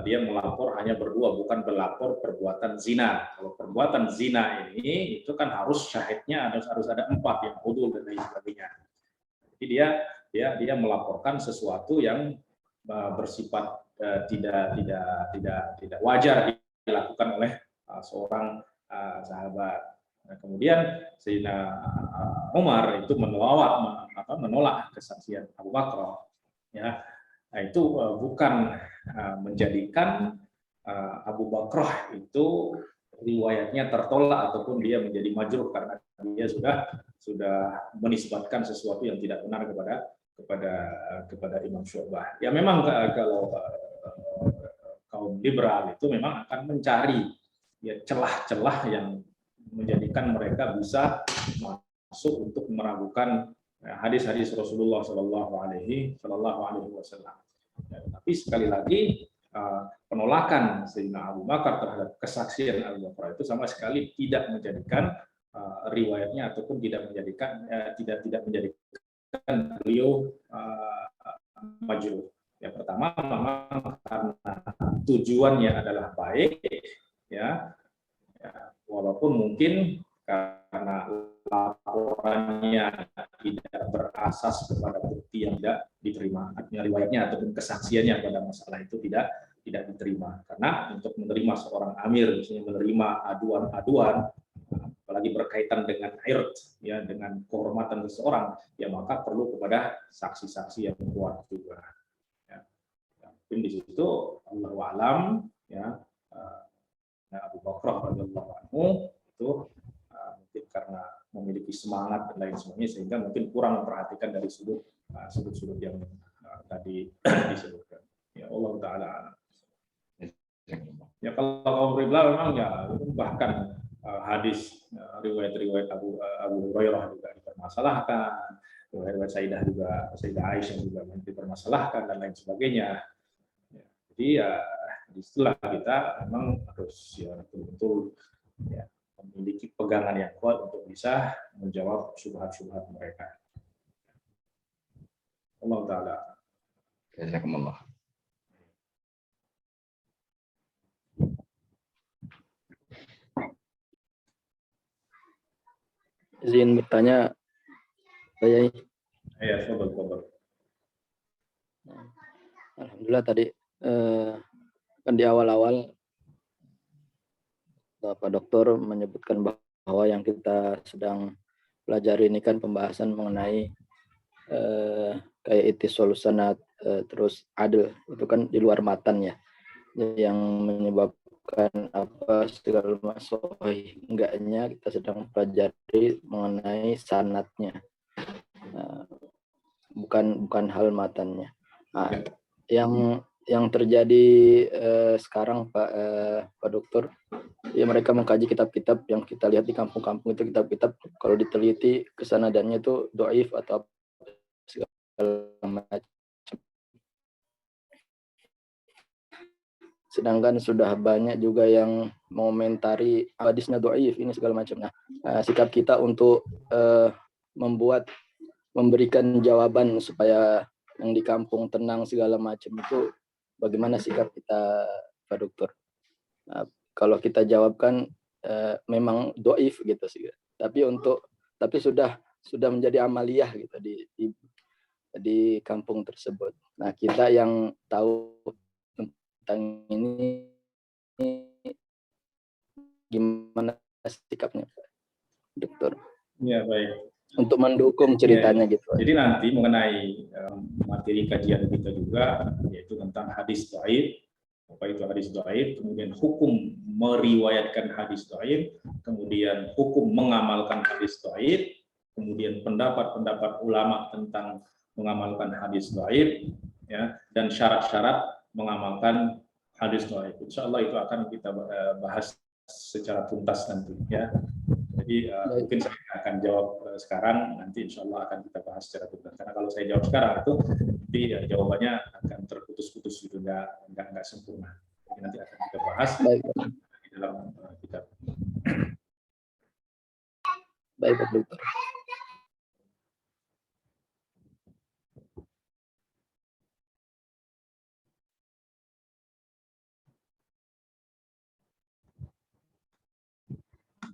dia melapor hanya berdua, bukan berlapor perbuatan zina. Kalau perbuatan zina ini itu kan harus syahidnya harus ada 4 yang udul dan lain sebagainya. Jadi dia melaporkan sesuatu yang bersifat tidak wajar dilakukan oleh seorang sahabat. Nah, kemudian Sayyidina Umar itu menolak kesaksian Abu Bakrah. Ya, nah, itu bukan menjadikan Abu Bakrah itu riwayatnya tertolak ataupun dia menjadi majruh karena dia sudah menisbatkan sesuatu yang tidak benar kepada Imam Syu'bah. Ya memang kalau kaum liberal itu memang akan mencari ya celah-celah yang menjadikan mereka bisa masuk untuk meragukan hadis-hadis Rasulullah Shallallahu Alaihi Wasallam. Tapi sekali lagi penolakan Sayyidina Abu Bakar terhadap kesaksian Abu Bakar itu sama sekali tidak menjadikan riwayatnya ataupun tidak menjadikan beliau majruh. Yang pertama memang karena tujuannya adalah baik, ya walaupun mungkin karena laporannya tidak berasas kepada bukti yang tidak diterima, artinya riwayatnya ataupun kesaksiannya pada masalah itu tidak diterima. Karena untuk menerima seorang amir, misalnya menerima aduan-aduan, apalagi berkaitan dengan irt, ya dengan kehormatan seseorang, ya maka perlu kepada saksi-saksi yang kuat juga. Ya. Mungkin di situ Allahu a'lam, ya Abu Bakar radhiyallahu anhu itu mungkin karena memiliki semangat dan lain sebagainya sehingga mungkin kurang memperhatikan dari sudut-sudut yang tadi disebutkan. Ya Allah taala. Ya kalau kaum liberal memang ya bahkan hadis riwayat-riwayat Abu Hurairah juga dipermasalahkan, riwayat Sayyidah Aisyah juga dipermasalahkan dan lain sebagainya. Ya, jadi ya disitulah kita memang harus ya betul-betul ya memiliki pegangan yang kuat untuk bisa menjawab syubhat-syubhat mereka. Allah taala. Jazakumullah. Izin bertanya, Pak Yai. Ya, sabar. Alhamdulillah tadi kan di awal-awal Bapak Dokter menyebutkan bahwa yang kita sedang pelajari ini kan pembahasan mengenai kayak itissolus sanad, terus adil, itu kan di luar matan ya, yang menyebabkan apa segala macam enggaknya kita sedang pelajari mengenai sanadnya, bukan hal matannya. Nah, yang terjadi sekarang Pak Dokter, ya mereka mengkaji kitab-kitab yang kita lihat di kampung-kampung itu kitab-kitab kalau diteliti kesanadannya itu dhaif atau segala macam. Sedangkan sudah banyak juga yang mengomentari hadisnya dhaif ini segala macam. Nah, sikap kita untuk memberikan jawaban supaya yang di kampung tenang segala macam itu bagaimana sikap kita Pak Dokter? Nah, kalau kita jawabkan memang dhaif gitu sih. Tapi sudah menjadi amaliyah gitu di kampung tersebut. Nah, kita yang tahu tentang ini gimana sikapnya Pak Dokter? Ya, baik. Untuk mendukung ceritanya gitu. Jadi nanti mengenai materi kajian kita juga yaitu tentang hadis dhaif, apa itu hadis dhaif, kemudian hukum meriwayatkan hadis dhaif, kemudian hukum mengamalkan hadis dhaif, kemudian pendapat-pendapat ulama tentang mengamalkan hadis dhaif, ya, dan syarat-syarat mengamalkan hadis dhaif. Insyaallah itu akan kita bahas secara tuntas nanti, ya. Jadi mungkin saya akan jawab sekarang, nanti insya Allah akan kita bahas secara tuntas. Karena kalau saya jawab sekarang itu nanti ya, jawabannya akan terputus-putus gitu, nggak sempurna. Jadi nanti akan kita bahas di dalam kitab. Baik, Pak Dokter.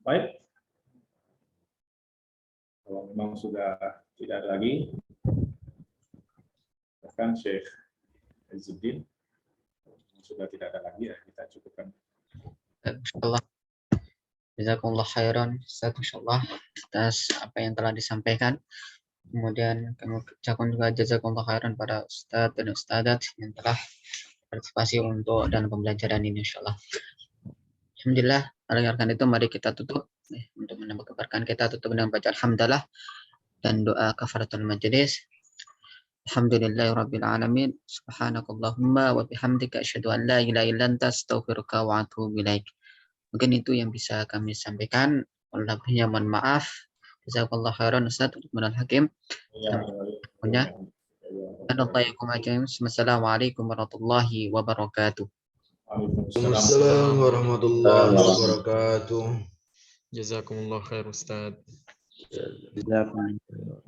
Baik. Kalau memang sudah tidak ada lagi, bahkan Syekh Izzuddin sudah tidak ada lagi, ya kita cukupkan. Insyaallah. Jazakumullah khairan, Ustaz, insyaallah atas apa yang telah disampaikan. Kemudian kami ucapkan juga jazakumullah khairan pada Ustaz dan Ustadzat yang telah partisipasi untuk dalam pembelajaran ini insyaallah. Alhamdulillah, Oleh karena itu mari kita tutup untuk menambah keberkahan kita tutup dengan baca alhamdulillah dan doa kafaratul majelis. Alhamdulillahirabbil alamin. Subhanakallahumma wa bihamdika asyhadu an la ilaha illa anta astaghfiruka wa atubu ilaik. Mungkin itu yang bisa kami sampaikan. Lebihnya mohon maaf. Jazakallahu khairan Ustaz Lukmanul Hakim. Punya. Assalamualaikum warahmatullahi wabarakatuh. Waalaikumsalam warahmatullahi wabarakatuh. Jazakumullah khair Ustaz. Jazakumullah.